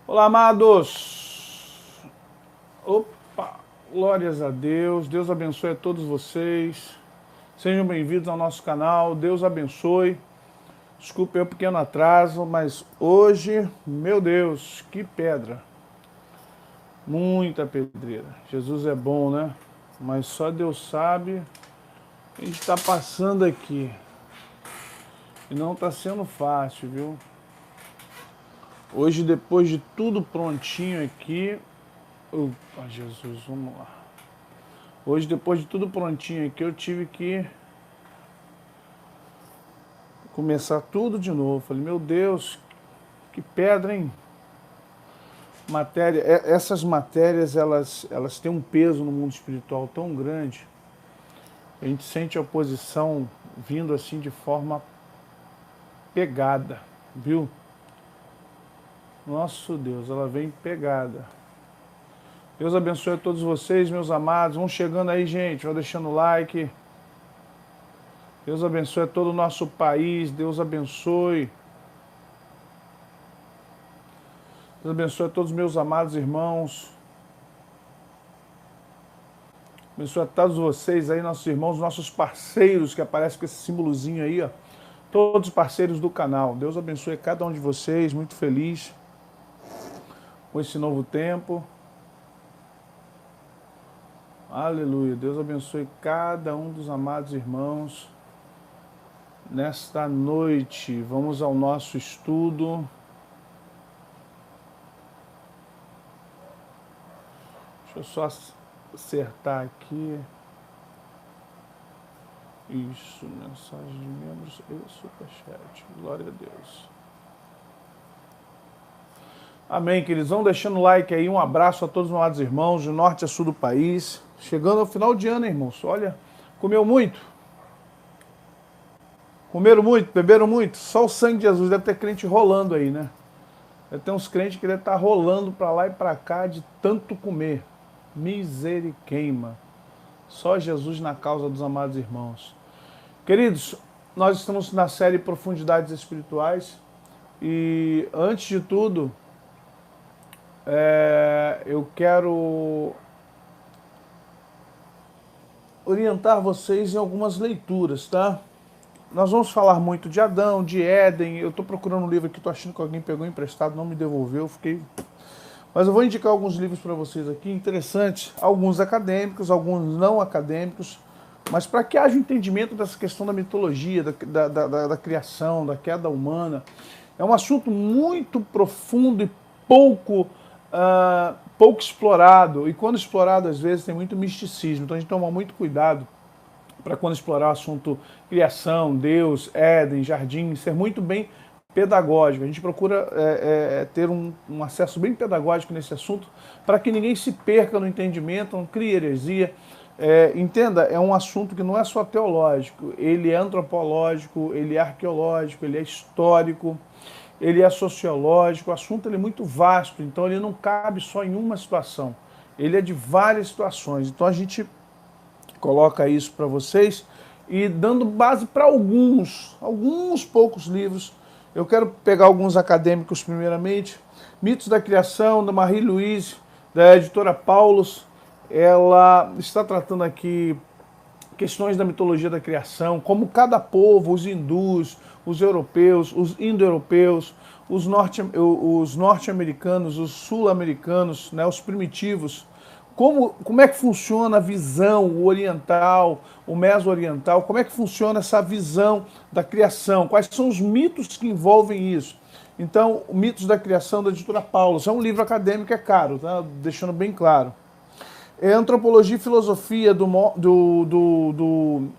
Olá, amados! Opa! Glórias a Deus, Deus abençoe a todos vocês. Sejam bem-vindos ao nosso canal, Deus abençoe. Desculpe o pequeno atraso, mas hoje, meu Deus, que pedra! Muita pedreira. Jesus é bom, né? Mas só Deus sabe o que a gente está passando aqui. E não está sendo fácil, viu? Hoje, depois de tudo prontinho aqui... Opa, Jesus, vamos lá. Hoje, depois de tudo prontinho aqui, eu tive que começar tudo de novo. Falei, meu Deus, que pedra, hein? Essas matérias, elas têm um peso no mundo espiritual tão grande. A gente sente a oposição vindo assim de forma pegada, viu? Nosso Deus, ela vem pegada. Deus abençoe a todos vocês, meus amados. Vão chegando aí, gente. Vai deixando o like. Deus abençoe a todo o nosso país. Deus abençoe. Deus abençoe a todos os meus amados irmãos. Abençoe a todos vocês aí, nossos irmãos, nossos parceiros, que aparecem com esse símbolozinho aí, ó. Todos os parceiros do canal. Deus abençoe cada um de vocês. Muito feliz com esse novo tempo. Aleluia. Deus abençoe cada um dos amados irmãos. Nesta noite, vamos ao nosso estudo. Deixa eu só acertar aqui. Isso, mensagem de membros e superchat. Glória a Deus. Amém, queridos. Vão deixando o like aí. Um abraço a todos os amados irmãos, de norte a sul do país. Chegando ao final de ano, irmãos. Olha, comeu muito? Comeram muito? Beberam muito? Só o sangue de Jesus. Deve ter crente rolando aí, né? Deve ter uns crentes que devem estar rolando para lá e para cá de tanto comer. Miseriqueima. Só Jesus na causa dos amados irmãos. Queridos, nós estamos na série Profundidades Espirituais. E antes de tudo, eu quero orientar vocês em algumas leituras, tá? Nós vamos falar muito de Adão, de Éden. Eu estou procurando um livro aqui, estou achando que alguém pegou emprestado, não me devolveu, fiquei... Mas eu vou indicar alguns livros para vocês aqui, interessantes, alguns acadêmicos, alguns não acadêmicos, mas para que haja um entendimento dessa questão da mitologia, da criação, da queda humana. É um assunto muito profundo e pouco explorado, e quando explorado, às vezes, tem muito misticismo, então a gente toma muito cuidado para quando explorar o assunto criação, Deus, Éden, jardim, ser muito bem pedagógico. A gente procura ter um acesso bem pedagógico nesse assunto para que ninguém se perca no entendimento, não crie heresia. Entenda, é um assunto que não é só teológico, ele é antropológico, ele é arqueológico, ele é histórico, ele é sociológico, o assunto ele é muito vasto, então ele não cabe só em uma situação, ele é de várias situações. Então a gente coloca isso para vocês e dando base para alguns poucos livros. Eu quero pegar alguns acadêmicos primeiramente. Mitos da Criação, da Marie-Louise, da editora Paulus. Ela está tratando aqui questões da mitologia da criação, como cada povo, os hindus, os europeus, os indo-europeus, os norte-americanos, os sul-americanos, né, os primitivos, como é que funciona a visão, o oriental, o meso-oriental, como é que funciona essa visão da criação, quais são os mitos que envolvem isso. Então, Mitos da Criação, da editora Paulus, é um livro acadêmico, é caro, tá? Deixando bem claro. É Antropologia e Filosofia do Mondin,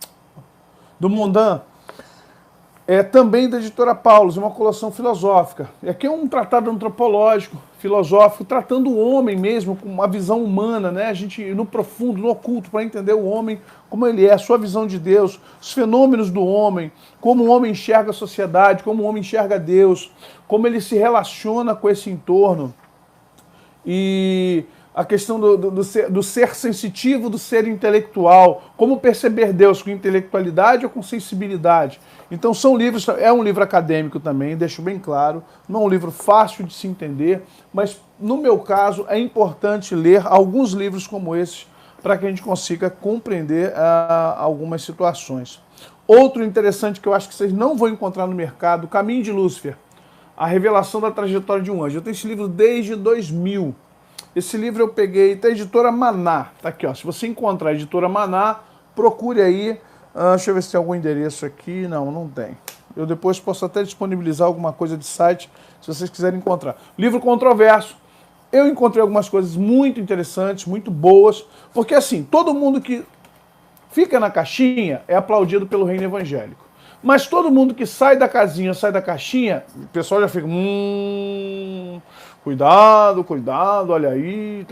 também da editora Paulus, é uma coleção filosófica. E aqui é um tratado antropológico, filosófico, tratando o homem mesmo, com uma visão humana, né? A gente ir no profundo, no oculto, para entender o homem, como ele é, a sua visão de Deus, os fenômenos do homem, como o homem enxerga a sociedade, como o homem enxerga Deus, como ele se relaciona com esse entorno. E a questão do ser sensitivo, do ser intelectual, como perceber Deus com intelectualidade ou com sensibilidade. Então são livros, é um livro acadêmico também, deixo bem claro, não é um livro fácil de se entender, mas no meu caso é importante ler alguns livros como esses para que a gente consiga compreender algumas situações. Outro interessante que eu acho que vocês não vão encontrar no mercado, Caminho de Lúcifer, a revelação da trajetória de um anjo. Eu tenho esse livro desde 2000. Esse livro eu peguei da editora Maná. Tá aqui, ó. Se você encontrar a editora Maná, procure aí. Deixa eu ver se tem algum endereço aqui. Não, não tem. Eu depois posso até disponibilizar alguma coisa de site, se vocês quiserem encontrar. Livro controverso. Eu encontrei algumas coisas muito interessantes, muito boas, porque assim, todo mundo que fica na caixinha é aplaudido pelo reino evangélico. Mas todo mundo que sai da casinha, sai da caixinha, o pessoal já fica, cuidado, cuidado, olha aí,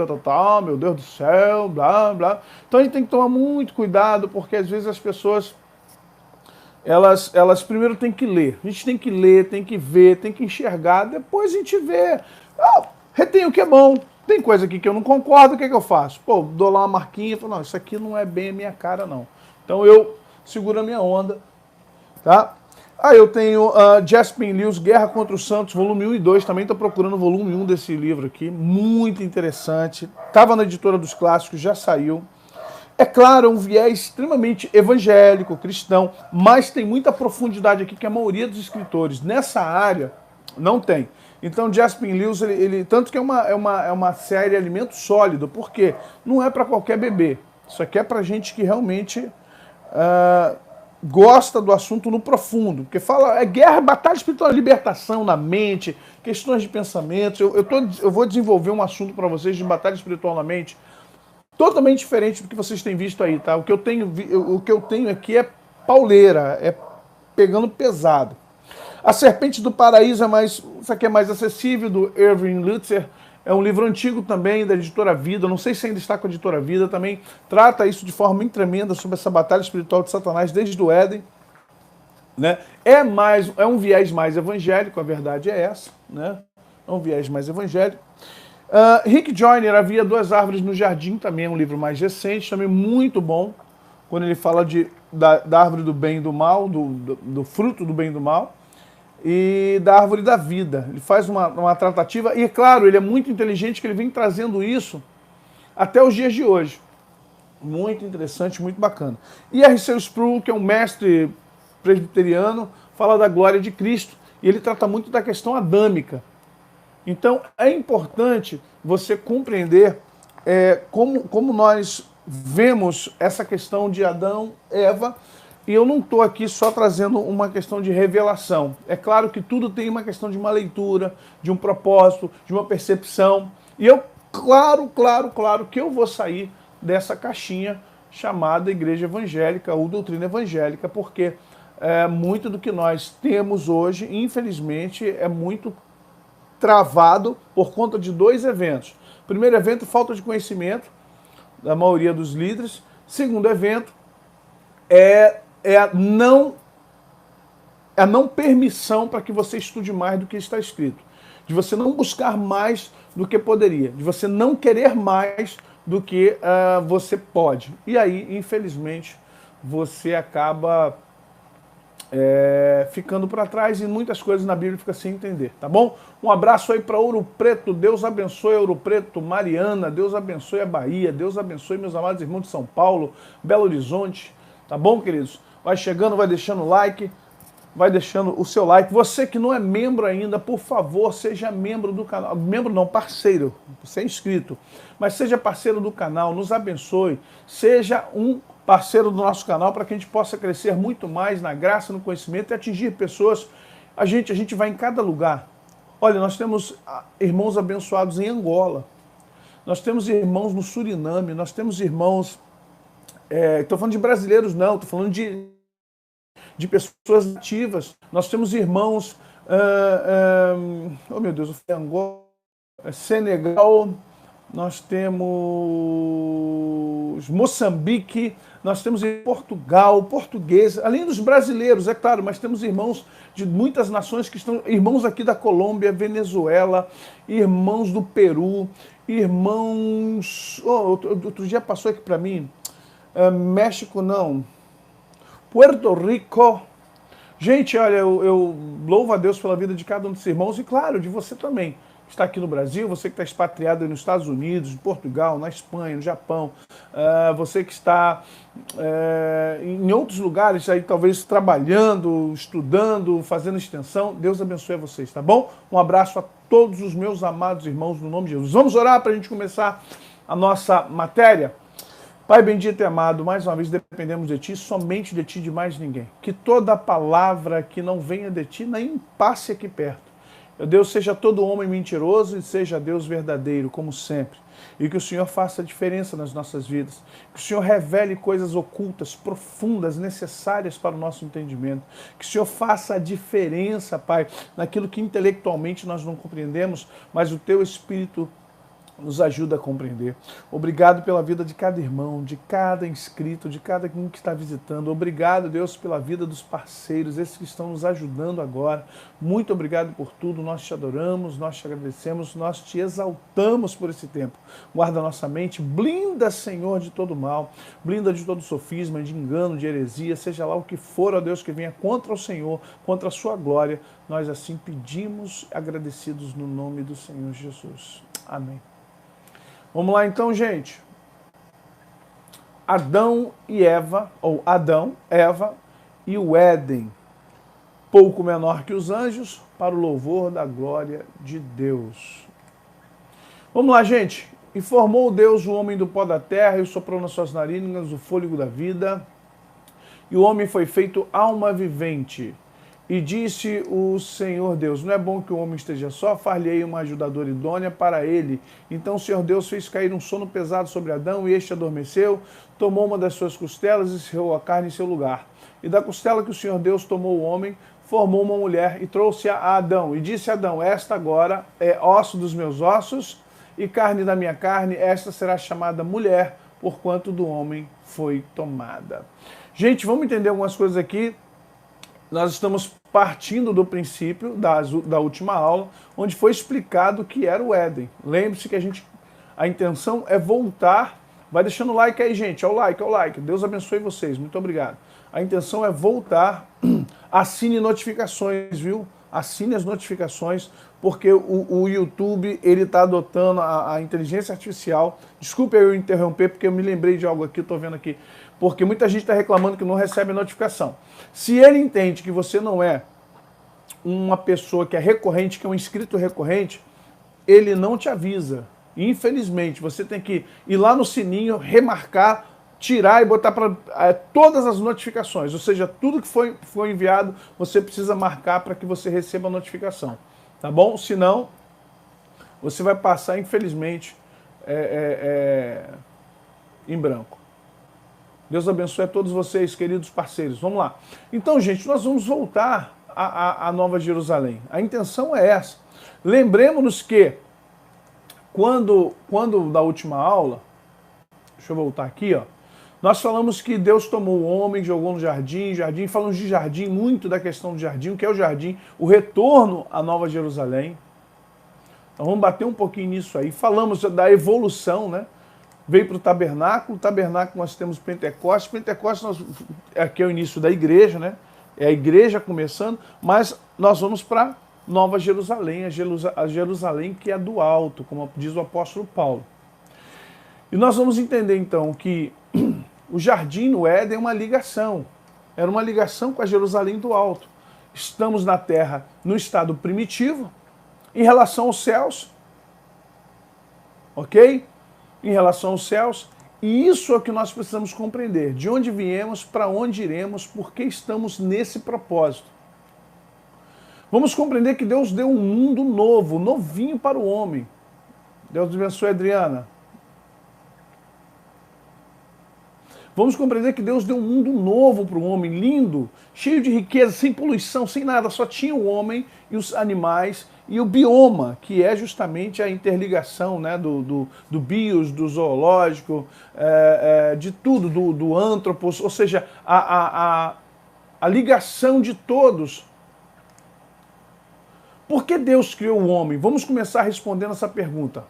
meu Deus do céu, blá, blá. Então a gente tem que tomar muito cuidado, porque às vezes as pessoas, elas primeiro têm que ler. A gente tem que ler, tem que ver, tem que enxergar, depois a gente vê. Retém o que é bom. Tem coisa aqui que eu não concordo, o que é que eu faço? Pô, dou lá uma marquinha e falo, não, isso aqui não é bem a minha cara, não. Então eu seguro a minha onda, tá? Eu tenho Jaspin Lewis, Guerra contra os Santos, volume 1 e 2, também estou procurando o volume 1 desse livro aqui, muito interessante. Estava na editora dos clássicos, já saiu. É claro, é um viés extremamente evangélico, cristão, mas tem muita profundidade aqui que a maioria dos escritores nessa área não tem. Então, Jaspin Lewis, ele tanto que é uma série Alimento Sólido, porque não é para qualquer bebê. Isso aqui é para gente que realmente gosta do assunto no profundo, porque fala, é guerra, batalha espiritual, libertação na mente, questões de pensamentos. Eu vou desenvolver um assunto para vocês de batalha espiritual na mente, totalmente diferente do que vocês têm visto aí, tá? O que eu tenho aqui é pauleira, é pegando pesado. A Serpente do Paraíso isso aqui é mais acessível, do Irving Lutzer. É um livro antigo também, da editora Vida. Não sei se ainda está com a editora Vida também. Trata isso de forma muito tremenda sobre essa batalha espiritual de Satanás desde o Éden. Né? É um viés mais evangélico, a verdade é essa. Né? É um viés mais evangélico. Rick Joyner, Havia Duas Árvores no Jardim, também é um livro mais recente, também muito bom, quando ele fala da árvore do bem e do mal, do fruto do bem e do mal, e da árvore da vida. Ele faz uma tratativa, e é claro, ele é muito inteligente, que ele vem trazendo isso até os dias de hoje. Muito interessante, muito bacana. E R.C. Sproul, que é um mestre presbiteriano, fala da glória de Cristo, e ele trata muito da questão adâmica. Então, é importante você compreender como nós vemos essa questão de Adão, Eva, e eu não estou aqui só trazendo uma questão de revelação. É claro que tudo tem uma questão de uma leitura, de um propósito, de uma percepção. E eu, claro que eu vou sair dessa caixinha chamada Igreja Evangélica ou Doutrina Evangélica, porque muito do que nós temos hoje, infelizmente, é muito travado por conta de dois eventos. Primeiro evento, falta de conhecimento da maioria dos líderes. Segundo evento, a não permissão para que você estude mais do que está escrito. De você não buscar mais do que poderia. De você não querer mais do que você pode. E aí, infelizmente, você acaba ficando para trás e muitas coisas na Bíblia fica sem entender, tá bom? Um abraço aí para Ouro Preto, Deus abençoe Ouro Preto, Mariana, Deus abençoe a Bahia, Deus abençoe meus amados irmãos de São Paulo, Belo Horizonte, tá bom, queridos? Vai chegando, vai deixando o like, vai deixando o seu like. Você que não é membro ainda, por favor, seja membro do canal, membro não, parceiro, você é inscrito, mas seja parceiro do canal, nos abençoe, seja um parceiro do nosso canal para que a gente possa crescer muito mais na graça, no conhecimento e atingir pessoas. A gente vai em cada lugar. Olha, nós temos irmãos abençoados em Angola, nós temos irmãos no Suriname, nós temos irmãos, estou falando de brasileiros não, estou falando de pessoas nativas, nós temos irmãos, oh meu Deus, Angola, Senegal, nós temos Moçambique, nós temos em Portugal, português, além dos brasileiros, é claro, mas temos irmãos de muitas nações que estão, irmãos aqui da Colômbia, Venezuela, irmãos do Peru, irmãos... outro dia passou aqui para mim, México não, Puerto Rico. Gente, olha, eu louvo a Deus pela vida de cada um desses irmãos e, claro, de você também. Está aqui no Brasil, você que está expatriado aí nos Estados Unidos, em Portugal, na Espanha, no Japão, você que está em outros lugares, aí talvez trabalhando, estudando, fazendo extensão, Deus abençoe a vocês, tá bom? Um abraço a todos os meus amados irmãos, no nome de Jesus. Vamos orar para a gente começar a nossa matéria? Pai bendito e amado, mais uma vez dependemos de Ti, somente de Ti, de mais ninguém. Que toda palavra que não venha de Ti nem passe aqui perto. Meu Deus, seja todo homem mentiroso e seja Deus verdadeiro, como sempre. E que o Senhor faça a diferença nas nossas vidas. Que o Senhor revele coisas ocultas, profundas, necessárias para o nosso entendimento. Que o Senhor faça a diferença, Pai, naquilo que intelectualmente nós não compreendemos, mas o Teu Espírito nos ajuda a compreender. Obrigado pela vida de cada irmão, de cada inscrito, de cada um que está visitando. Obrigado, Deus, pela vida dos parceiros, esses que estão nos ajudando agora. Muito obrigado por tudo. Nós te adoramos, nós te agradecemos, nós te exaltamos por esse tempo. Guarda a nossa mente, blinda, Senhor, de todo mal, blinda de todo sofisma, de engano, de heresia, seja lá o que for, ó Deus, que venha contra o Senhor, contra a sua glória. Nós assim pedimos, agradecidos no nome do Senhor Jesus. Amém. Vamos lá então, gente. Adão e Eva, ou Adão, Eva e o Éden, pouco menor que os anjos, para o louvor da glória de Deus. Vamos lá, gente. E formou Deus o homem do pó da terra e soprou nas suas narinas o fôlego da vida, e o homem foi feito alma vivente. E disse o Senhor Deus, não é bom que o homem esteja só, far-lhe-ei uma ajudadora idônea para ele. Então o Senhor Deus fez cair um sono pesado sobre Adão, e este adormeceu, tomou uma das suas costelas e cerrou a carne em seu lugar. E da costela que o Senhor Deus tomou o homem, formou uma mulher e trouxe-a a Adão. E disse a Adão, esta agora é osso dos meus ossos e carne da minha carne, esta será chamada mulher, porquanto do homem foi tomada. Gente, vamos entender algumas coisas aqui. Nós estamos partindo do princípio da última aula, onde foi explicado o que era o Éden. Lembre-se que a intenção é voltar. Vai deixando o like aí, gente. É o like. Deus abençoe vocês. Muito obrigado. A intenção é voltar. Assine notificações, viu? Assine as notificações, porque o YouTube ele está adotando a inteligência artificial. Desculpe eu interromper, porque eu me lembrei de algo aqui, estou vendo aqui. Porque muita gente está reclamando que não recebe a notificação. Se ele entende que você não é uma pessoa que é recorrente, que é um inscrito recorrente, ele não te avisa. Infelizmente, você tem que ir lá no sininho, remarcar, tirar e botar para todas as notificações. Ou seja, tudo que foi enviado, você precisa marcar para que você receba a notificação. Tá bom? Senão, você vai passar, infelizmente, em branco. Deus abençoe a todos vocês, queridos parceiros. Vamos lá. Então, gente, nós vamos voltar à Nova Jerusalém. A intenção é essa. Lembremos-nos que, quando da última aula, deixa eu voltar aqui, ó, nós falamos que Deus tomou o homem, jogou no jardim, falamos de jardim, muito da questão do jardim, o que é o jardim, o retorno à Nova Jerusalém. Então vamos bater um pouquinho nisso aí. Falamos da evolução, né? Veio para o tabernáculo nós temos Pentecostes, aqui é o início da igreja, né? É a igreja começando, mas nós vamos para Nova Jerusalém, a Jerusalém que é do alto, como diz o apóstolo Paulo. E nós vamos entender então que o jardim no Éden é uma ligação, era uma ligação com a Jerusalém do alto. Estamos na terra no estado primitivo, em relação aos céus, ok? Em relação aos céus, e isso é o que nós precisamos compreender, de onde viemos, para onde iremos, por que estamos nesse propósito. Vamos compreender que Deus deu um mundo novo, novinho para o homem. Deus abençoe, Adriana. Vamos compreender que Deus deu um mundo novo para o homem, lindo, cheio de riqueza, sem poluição, sem nada, só tinha o homem e os animais e o bioma, que é justamente a interligação, né, do bios, do zoológico, de tudo, do antropos, ou seja, a ligação de todos. Por que Deus criou o homem? Vamos começar respondendo essa pergunta.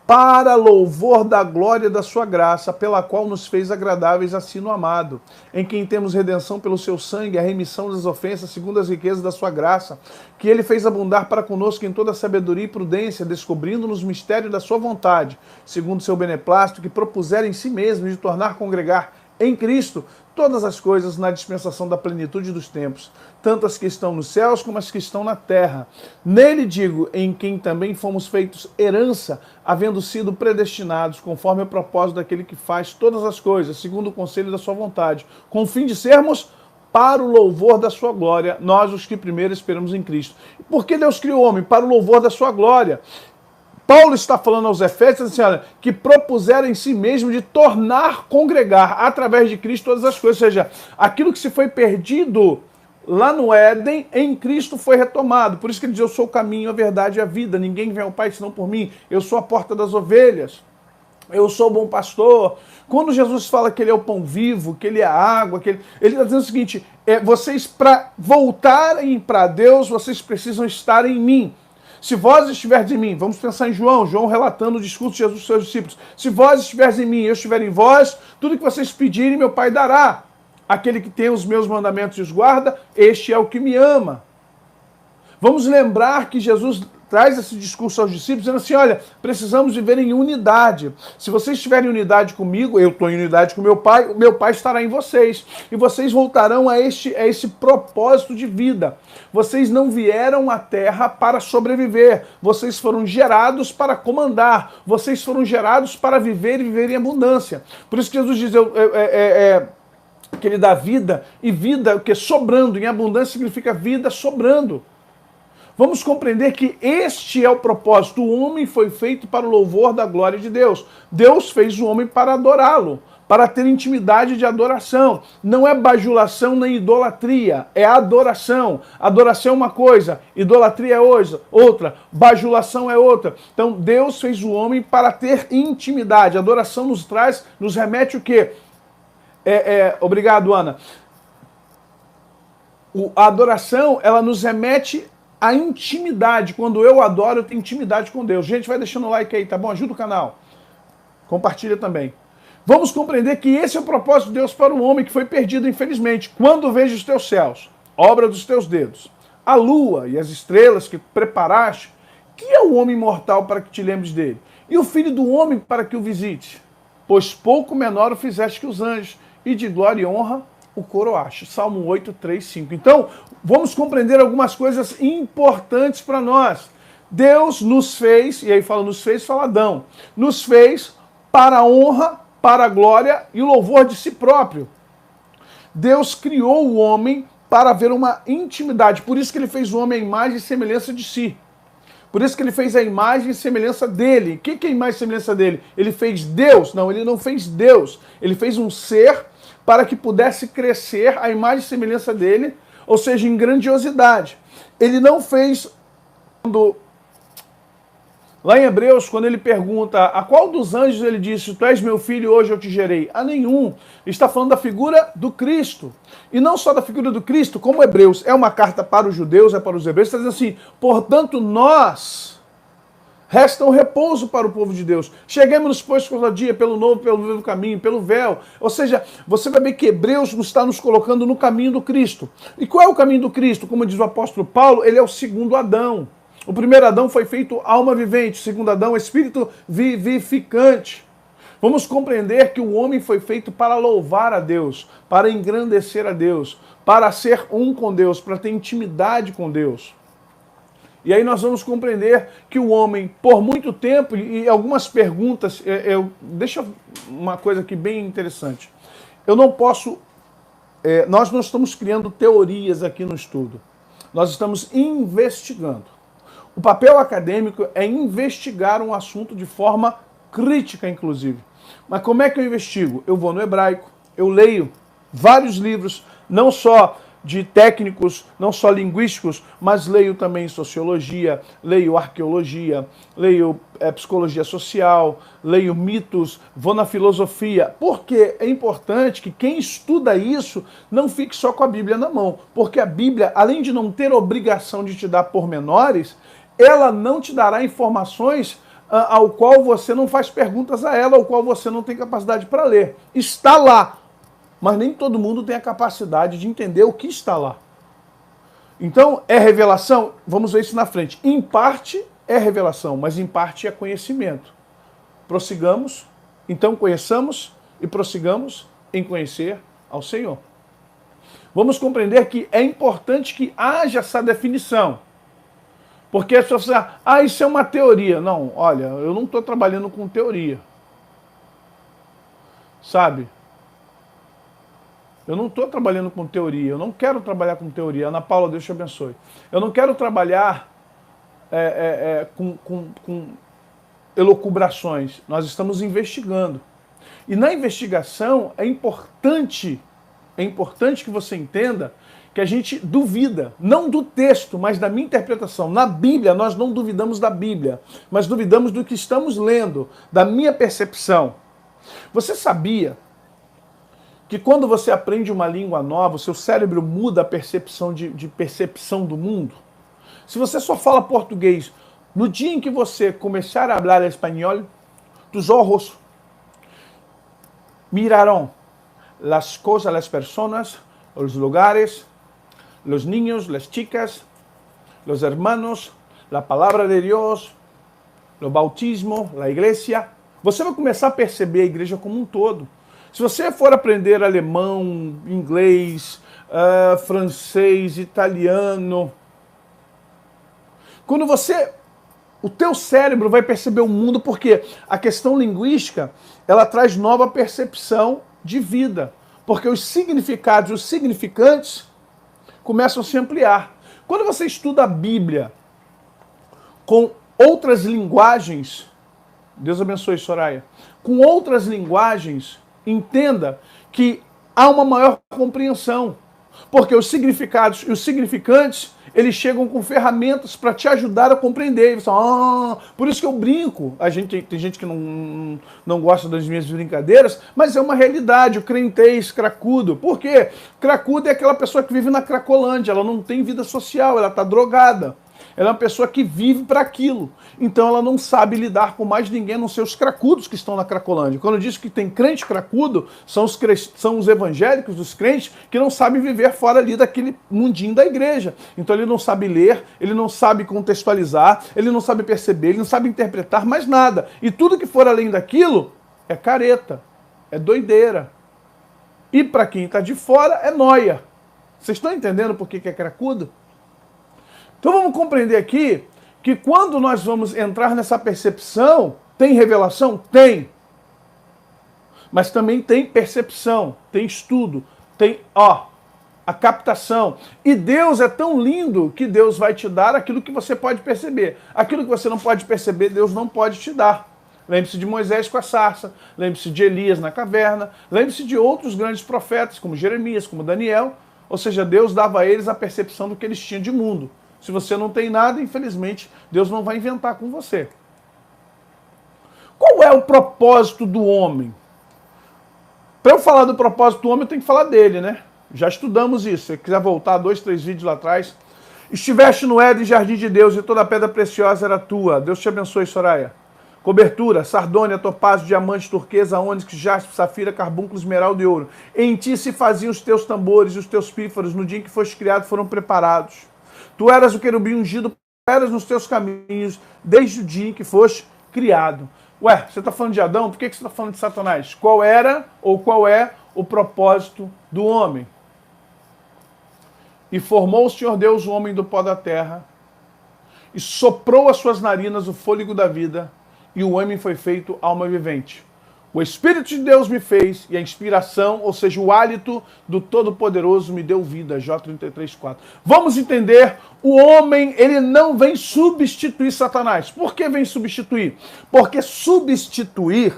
Para louvor da glória da sua graça, pela qual nos fez agradáveis assim no amado, em quem temos redenção pelo seu sangue, a remissão das ofensas, segundo as riquezas da sua graça, que ele fez abundar para conosco em toda sabedoria e prudência, descobrindo-nos o mistério da sua vontade, segundo seu beneplácito, que propusera em si mesmo de tornar congregar em Cristo todas as coisas na dispensação da plenitude dos tempos, tanto as que estão nos céus como as que estão na terra. Nele, digo, em quem também fomos feitos herança, havendo sido predestinados, conforme o propósito daquele que faz todas as coisas, segundo o conselho da sua vontade, com o fim de sermos para o louvor da sua glória, nós os que primeiro esperamos em Cristo. Por que Deus criou o homem? Para o louvor da sua glória. Paulo está falando aos Efésios assim, olha, que propuseram em si mesmo de tornar congregar através de Cristo todas as coisas. Ou seja, aquilo que se foi perdido lá no Éden, em Cristo foi retomado. Por isso que ele diz, eu sou o caminho, a verdade e a vida. Ninguém vem ao Pai senão por mim. Eu sou a porta das ovelhas. Eu sou o bom pastor. Quando Jesus fala que ele é o pão vivo, que ele é a água, ele está dizendo o seguinte, vocês para voltarem para Deus, vocês precisam estar em mim. Se vós estiverdes em mim, vamos pensar em João relatando o discurso de Jesus aos seus discípulos. Se vós estiverdes em mim e eu estiver em vós, tudo que vocês pedirem, meu Pai dará. Aquele que tem os meus mandamentos e os guarda, este é o que me ama. Vamos lembrar que Jesus traz esse discurso aos discípulos, dizendo assim, olha, precisamos viver em unidade. Se vocês estiverem em unidade comigo, eu estou em unidade com o meu Pai estará em vocês. E vocês voltarão a esse propósito de vida. Vocês não vieram à Terra para sobreviver. Vocês foram gerados para comandar. Vocês foram gerados para viver e viver em abundância. Por isso que Jesus diz, que ele dá vida, e vida, o que sobrando, em abundância significa vida sobrando. Vamos compreender que este é o propósito. O homem foi feito para o louvor da glória de Deus. Deus fez o homem para adorá-lo, para ter intimidade de adoração. Não é bajulação nem idolatria, é adoração. Adoração é uma coisa, idolatria é outra, bajulação é outra. Então Deus fez o homem para ter intimidade. A adoração nos remete o quê? Obrigado, Ana. A adoração, ela nos remete a intimidade. Quando eu adoro, eu tenho intimidade com Deus. Gente, vai deixando o like aí, tá bom? Ajuda o canal. Compartilha também. Vamos compreender que esse é o propósito de Deus para o homem que foi perdido, infelizmente. Quando vejo os teus céus, obra dos teus dedos, a lua e as estrelas que preparaste, que é o homem mortal para que te lembres dele? E o filho do homem para que o visite? Pois pouco menor o fizeste que os anjos, e de glória e honra o coroaste. Salmo 8, 3, 5. Então, vamos compreender algumas coisas importantes para nós. Deus nos fez, e aí fala nos fez, fala Adão, nos fez para a honra, para a glória e o louvor de si próprio. Deus criou o homem para haver uma intimidade. Por isso que ele fez o homem à imagem e semelhança de si. Por isso que ele fez a imagem e semelhança dele. O que é a imagem e semelhança dele? Ele fez Deus? Não, ele não fez Deus. Ele fez um ser para que pudesse crescer a imagem e semelhança dele, ou seja, em grandiosidade. Ele não fez... Lá em Hebreus, quando ele pergunta a qual dos anjos ele disse, tu és meu filho, hoje eu te gerei? A nenhum. Ele está falando da figura do Cristo. E não só da figura do Cristo, como Hebreus é uma carta para os judeus, é para os hebreus, está dizendo assim, portanto nós, resta um repouso para o povo de Deus. Cheguemos, pois, pelo dia, pelo novo caminho, pelo véu. Ou seja, você vai ver que Hebreus está nos colocando no caminho do Cristo. E qual é o caminho do Cristo? Como diz o apóstolo Paulo, ele é o segundo Adão. O primeiro Adão foi feito alma vivente, o segundo Adão, espírito vivificante. Vamos compreender que o homem foi feito para louvar a Deus, para engrandecer a Deus, para ser um com Deus, para ter intimidade com Deus. E aí nós vamos compreender que o homem, por muito tempo, e algumas perguntas, deixa uma coisa aqui bem interessante. Eu não posso, nós não estamos criando teorias aqui no estudo, nós estamos investigando. O papel acadêmico é investigar um assunto de forma crítica, inclusive. Mas como é que eu investigo? Eu vou no hebraico, eu leio vários livros, não só de técnicos, não só linguísticos, mas leio também sociologia, leio arqueologia, leio psicologia social, leio mitos, vou na filosofia, porque é importante que quem estuda isso não fique só com a Bíblia na mão, porque a Bíblia, além de não ter obrigação de te dar pormenores, ela não te dará informações ao qual você não faz perguntas a ela, ao qual você não tem capacidade para ler. Está lá, mas nem todo mundo tem a capacidade de entender o que está lá. Então, é revelação? Vamos ver isso na frente. Em parte é revelação, mas em parte é conhecimento. Prossigamos, então conheçamos e prossigamos em conhecer ao Senhor. Vamos compreender que é importante que haja essa definição. Porque as pessoas falam, isso é uma teoria. Não, olha, eu não estou trabalhando com teoria. Sabe? Eu não estou trabalhando com teoria, eu não quero trabalhar com teoria. Ana Paula, Deus te abençoe. Eu não quero trabalhar com elucubrações. Nós estamos investigando. E na investigação é importante que você entenda que a gente duvida, não do texto, mas da minha interpretação. Na Bíblia, nós não duvidamos da Bíblia, mas duvidamos do que estamos lendo, da minha percepção. Você sabia que quando você aprende uma língua nova, o seu cérebro muda a percepção de percepção do mundo? Se você só fala português, no dia em que você começar a falar espanhol, tus ojos mirarão las cosas, las personas, los lugares, los niños, las chicas, los hermanos, la palabra de Dios, o bautismo, la igreja. Você vai começar a perceber a igreja como um todo. Se você for aprender alemão, inglês, francês, italiano, quando o teu cérebro vai perceber o mundo, porque a questão linguística, ela traz nova percepção de vida, porque os significados e os significantes começam a se ampliar. Quando você estuda a Bíblia com outras linguagens, Deus abençoe, Soraya, com outras linguagens, entenda que há uma maior compreensão, porque os significados e os significantes, eles chegam com ferramentas para te ajudar a compreender. Por isso que eu brinco. Tem gente que não gosta das minhas brincadeiras, mas é uma realidade. O crentez, cracudo. Por quê? Cracudo é aquela pessoa que vive na Cracolândia. Ela não tem vida social, ela está drogada. Ela é uma pessoa que vive para aquilo. Então ela não sabe lidar com mais ninguém, a não ser os cracudos que estão na Cracolândia. Quando eu digo que tem crente cracudo, são os evangélicos, os crentes, que não sabem viver fora ali daquele mundinho da igreja. Então ele não sabe ler, ele não sabe contextualizar, ele não sabe perceber, ele não sabe interpretar mais nada. E tudo que for além daquilo é careta, é doideira. E para quem está de fora é nóia. Vocês estão entendendo por que é cracudo? Então vamos compreender aqui que quando nós vamos entrar nessa percepção, tem revelação? Tem. Mas também tem percepção, tem estudo, tem a captação. E Deus é tão lindo que Deus vai te dar aquilo que você pode perceber. Aquilo que você não pode perceber, Deus não pode te dar. Lembre-se de Moisés com a sarça, lembre-se de Elias na caverna, lembre-se de outros grandes profetas, como Jeremias, como Daniel. Ou seja, Deus dava a eles a percepção do que eles tinham de mundo. Se você não tem nada, infelizmente, Deus não vai inventar com você. Qual é o propósito do homem? Para eu falar do propósito do homem, eu tenho que falar dele, né? Já estudamos isso. Se você quiser voltar 2, 3 vídeos lá atrás. Estiveste no Éden, jardim de Deus, e toda pedra preciosa era tua. Deus te abençoe, Soraya. Cobertura, sardônia, topázio, diamante, turquesa, ônix, jaspe, safira, carbúnculo, esmeralda e ouro. Em ti se faziam os teus tambores e os teus pífaros, no dia em que foste criado foram preparados. Tu eras o querubim ungido, eras nos teus caminhos, desde o dia em que foste criado. Ué, você está falando de Adão? Por que você está falando de Satanás? Qual era ou qual é o propósito do homem? E formou o Senhor Deus o homem do pó da terra, e soprou às suas narinas o fôlego da vida, e o homem foi feito alma vivente. O Espírito de Deus me fez, e a inspiração, ou seja, o hálito do Todo-Poderoso me deu vida. Jó 33:4. Vamos entender, o homem, ele não vem substituir Satanás. Por que vem substituir? Porque substituir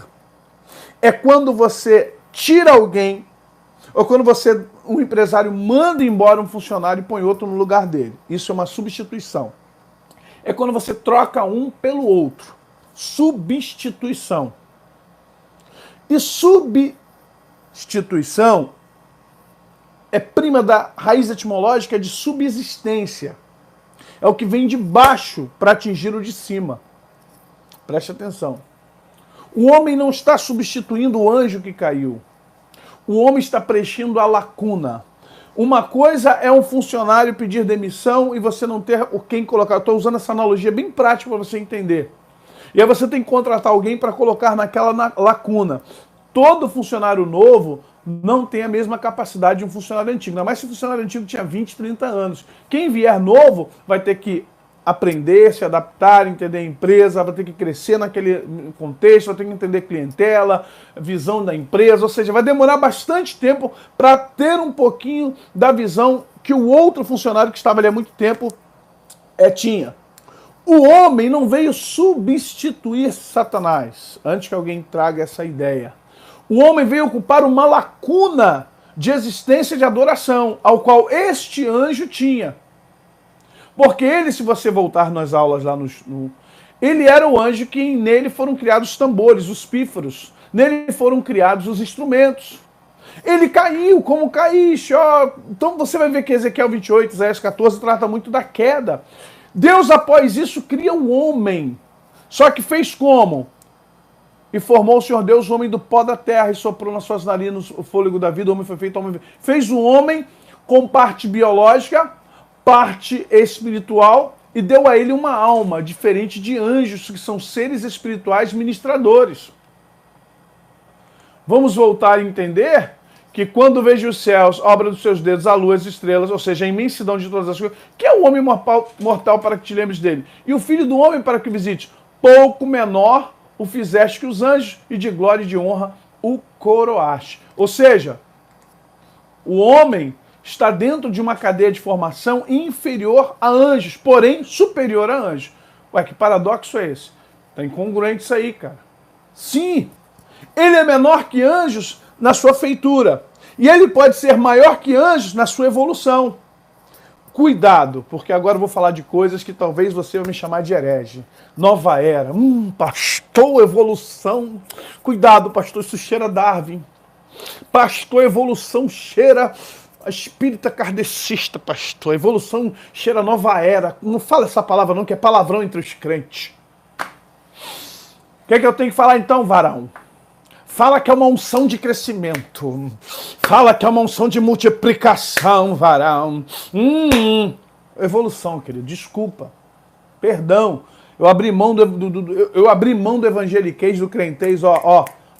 é quando você tira alguém, Ou quando um empresário manda embora um funcionário e põe outro no lugar dele. Isso é uma substituição. É quando você troca um pelo outro. Substituição. E substituição é prima da raiz etimológica de subsistência. É o que vem de baixo para atingir o de cima. Preste atenção. O homem não está substituindo o anjo que caiu. O homem está preenchendo a lacuna. Uma coisa é um funcionário pedir demissão e você não ter quem colocar. Eu estou usando essa analogia bem prática para você entender. E aí você tem que contratar alguém para colocar naquela lacuna. Todo funcionário novo não tem a mesma capacidade de um funcionário antigo. Ainda mais se o funcionário antigo tinha 20, 30 anos. Quem vier novo vai ter que aprender, se adaptar, entender a empresa, vai ter que crescer naquele contexto, vai ter que entender clientela, visão da empresa, ou seja, vai demorar bastante tempo para ter um pouquinho da visão que o outro funcionário que estava ali há muito tempo tinha. O homem não veio substituir Satanás, antes que alguém traga essa ideia. O homem veio ocupar uma lacuna de existência de adoração, ao qual este anjo tinha. Porque ele, se você voltar nas aulas lá ele era o anjo que nele foram criados os tambores, os pífaros. Nele foram criados os instrumentos. Ele caiu, como caíste. Então você vai ver que Ezequiel 28, Isaías 14 trata muito da queda. Deus, após isso, cria o homem. Só que fez como? E formou o Senhor Deus o homem do pó da terra e soprou nas suas narinas o fôlego da vida. O homem foi feito homem. Fez o homem com parte biológica, parte espiritual, e deu a ele uma alma, diferente de anjos, que são seres espirituais ministradores. Vamos voltar a entender que quando vejo os céus, obra dos seus dedos, a lua, as estrelas, ou seja, a imensidão de todas as coisas, que é o homem mortal para que te lembres dele, e o filho do homem para que o visites, pouco menor o fizeste que os anjos, e de glória e de honra o coroaste. Ou seja, o homem está dentro de uma cadeia de formação inferior a anjos, porém superior a anjos. Ué, que paradoxo é esse? Está incongruente isso aí, cara. Sim, ele é menor que anjos na sua feitura. E ele pode ser maior que anjos na sua evolução. Cuidado, porque agora eu vou falar de coisas que talvez você vai me chamar de herege. Nova era. Pastor, evolução. Cuidado, pastor, isso cheira Darwin. Pastor, evolução cheira a espírita kardecista, pastor. A evolução cheira nova era. Não fala essa palavra não, que é palavrão entre os crentes. O que é que eu tenho que falar então, varão? Fala que é uma unção de crescimento. Fala que é uma unção de multiplicação, varão. Evolução, querido. Desculpa. Perdão. Eu abri mão do evangeliquez, do crentez,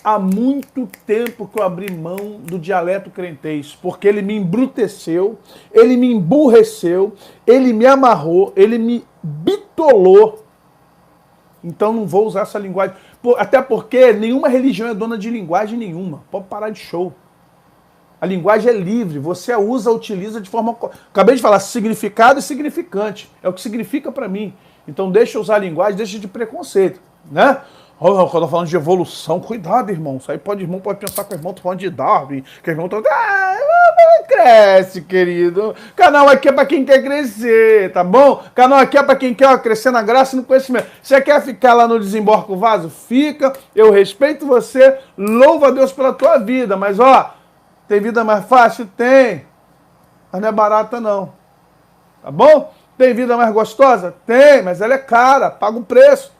há muito tempo que eu abri mão do dialeto crentez, porque ele me embruteceu, ele me emburreceu, ele me amarrou, ele me bitolou. Então não vou usar essa linguagem. Até porque nenhuma religião é dona de linguagem nenhuma. Pode parar de show. A linguagem é livre. Você a usa, utiliza de forma... Acabei de falar significado e significante. É o que significa para mim. Então deixa eu usar a linguagem, deixa de preconceito. Né? Quando eu tô falando de evolução, cuidado, irmão. Isso aí irmão pode pensar que o irmão tá falando de Darwin, que o irmão tá... cresce, querido. Canal aqui é pra quem quer crescer, tá bom? Canal aqui é pra quem quer crescer na graça e no conhecimento. Você quer ficar lá no desembarco vaso? Fica. Eu respeito você. Louva a Deus pela tua vida. Mas, tem vida mais fácil? Tem. Mas não é barata, não. Tá bom? Tem vida mais gostosa? Tem, mas ela é cara. Paga um preço.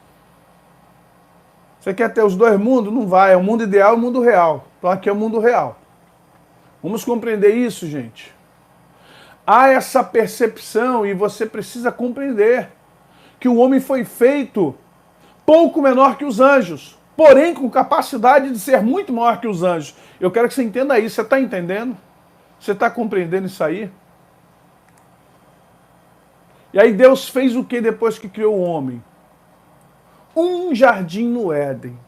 Você quer ter os dois mundos? Não vai. É o mundo ideal e o mundo real. Então aqui é o mundo real. Vamos compreender isso, gente. Há essa percepção e você precisa compreender que o homem foi feito pouco menor que os anjos, porém com capacidade de ser muito maior que os anjos. Eu quero que você entenda isso. Você está entendendo? Você está compreendendo isso aí? E aí Deus fez o que depois que criou o homem? Um jardim no Éden.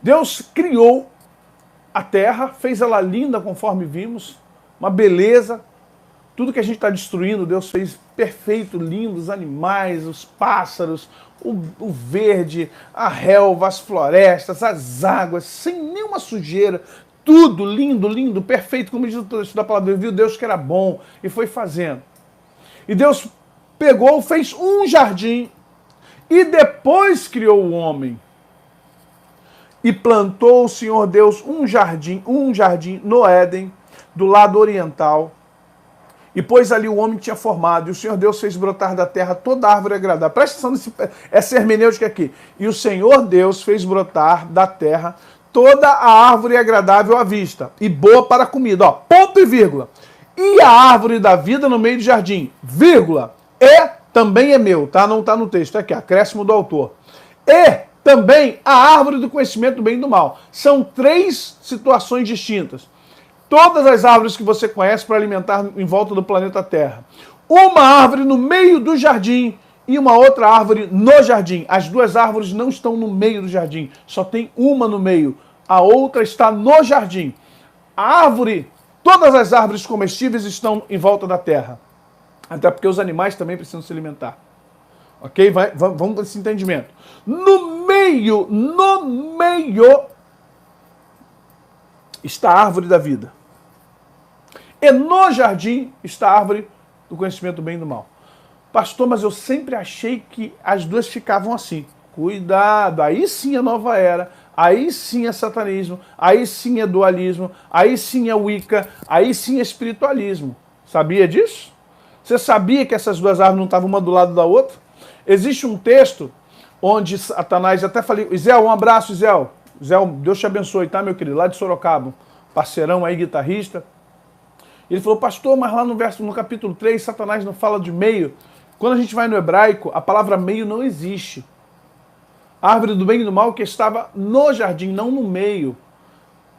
Deus criou a terra, fez ela linda conforme vimos, uma beleza. Tudo que a gente está destruindo, Deus fez perfeito, lindo, os animais, os pássaros, o verde, a relva, as florestas, as águas, sem nenhuma sujeira. tudo lindo, lindo, perfeito, como diz o texto da palavra. Viu Deus que era bom e foi fazendo. E Deus pegou, fez um jardim e depois criou o homem. E plantou o Senhor Deus um jardim no Éden, do lado oriental. E pôs ali o homem que tinha formado. E o Senhor Deus fez brotar da terra toda árvore agradável. Presta atenção essa hermenêutica aqui. E o Senhor Deus fez brotar da terra toda a árvore agradável à vista e boa para a comida. Ó, ponto e vírgula. E a árvore da vida no meio do jardim, vírgula, e também é meu, tá? Não tá no texto, aqui, acréscimo do autor. E também a árvore do conhecimento do bem e do mal. São 3 situações distintas. Todas as árvores que você conhece para alimentar em volta do planeta Terra. Uma árvore no meio do jardim e uma outra árvore no jardim. As 2 árvores não estão no meio do jardim, só tem uma no meio. A outra está no jardim. A árvore, todas as árvores comestíveis estão em volta da terra. Até porque os animais também precisam se alimentar. Ok? Vamos para esse entendimento. No meio está a árvore da vida. E no jardim está a árvore do conhecimento do bem e do mal. Pastor, mas eu sempre achei que as 2 ficavam assim. Cuidado, aí sim é nova era, aí sim é satanismo, aí sim é dualismo, aí sim é Wicca, aí sim é espiritualismo. Sabia disso? Você sabia que essas 2 árvores não estavam uma do lado da outra? Existe um texto onde Satanás, até falei, Isel, um abraço, Isel. Isel, Deus te abençoe, tá, meu querido? Lá de Sorocaba, parceirão aí, guitarrista. Ele falou, pastor, mas lá no capítulo 3, Satanás não fala de meio. Quando a gente vai no hebraico, a palavra meio não existe. A árvore do bem e do mal que estava no jardim, não no meio.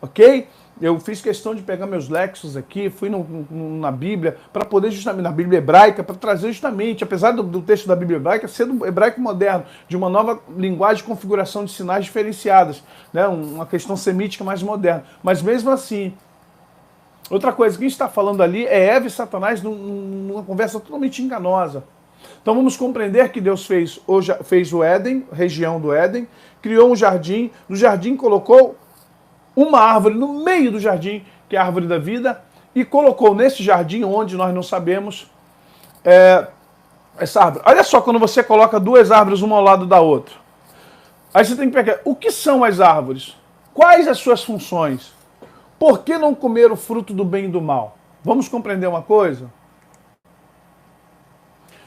Ok? Eu fiz questão de pegar meus lexos aqui, fui na Bíblia, para poder justamente, na Bíblia hebraica, para trazer justamente, apesar do texto da Bíblia hebraica ser do hebraico moderno, de uma nova linguagem de configuração de sinais diferenciadas, né? Uma questão semítica mais moderna. Mas mesmo assim, outra coisa, quem está falando ali é Eva e Satanás numa conversa totalmente enganosa. Então vamos compreender que Deus fez o Éden, região do Éden, criou um jardim, no jardim colocou uma árvore no meio do jardim, que é a árvore da vida, e colocou nesse jardim, onde nós não sabemos, essa árvore. Olha só, quando você coloca 2 árvores uma ao lado da outra. Aí você tem que pegar, o que são as árvores? Quais as suas funções? Por que não comer o fruto do bem e do mal? Vamos compreender uma coisa?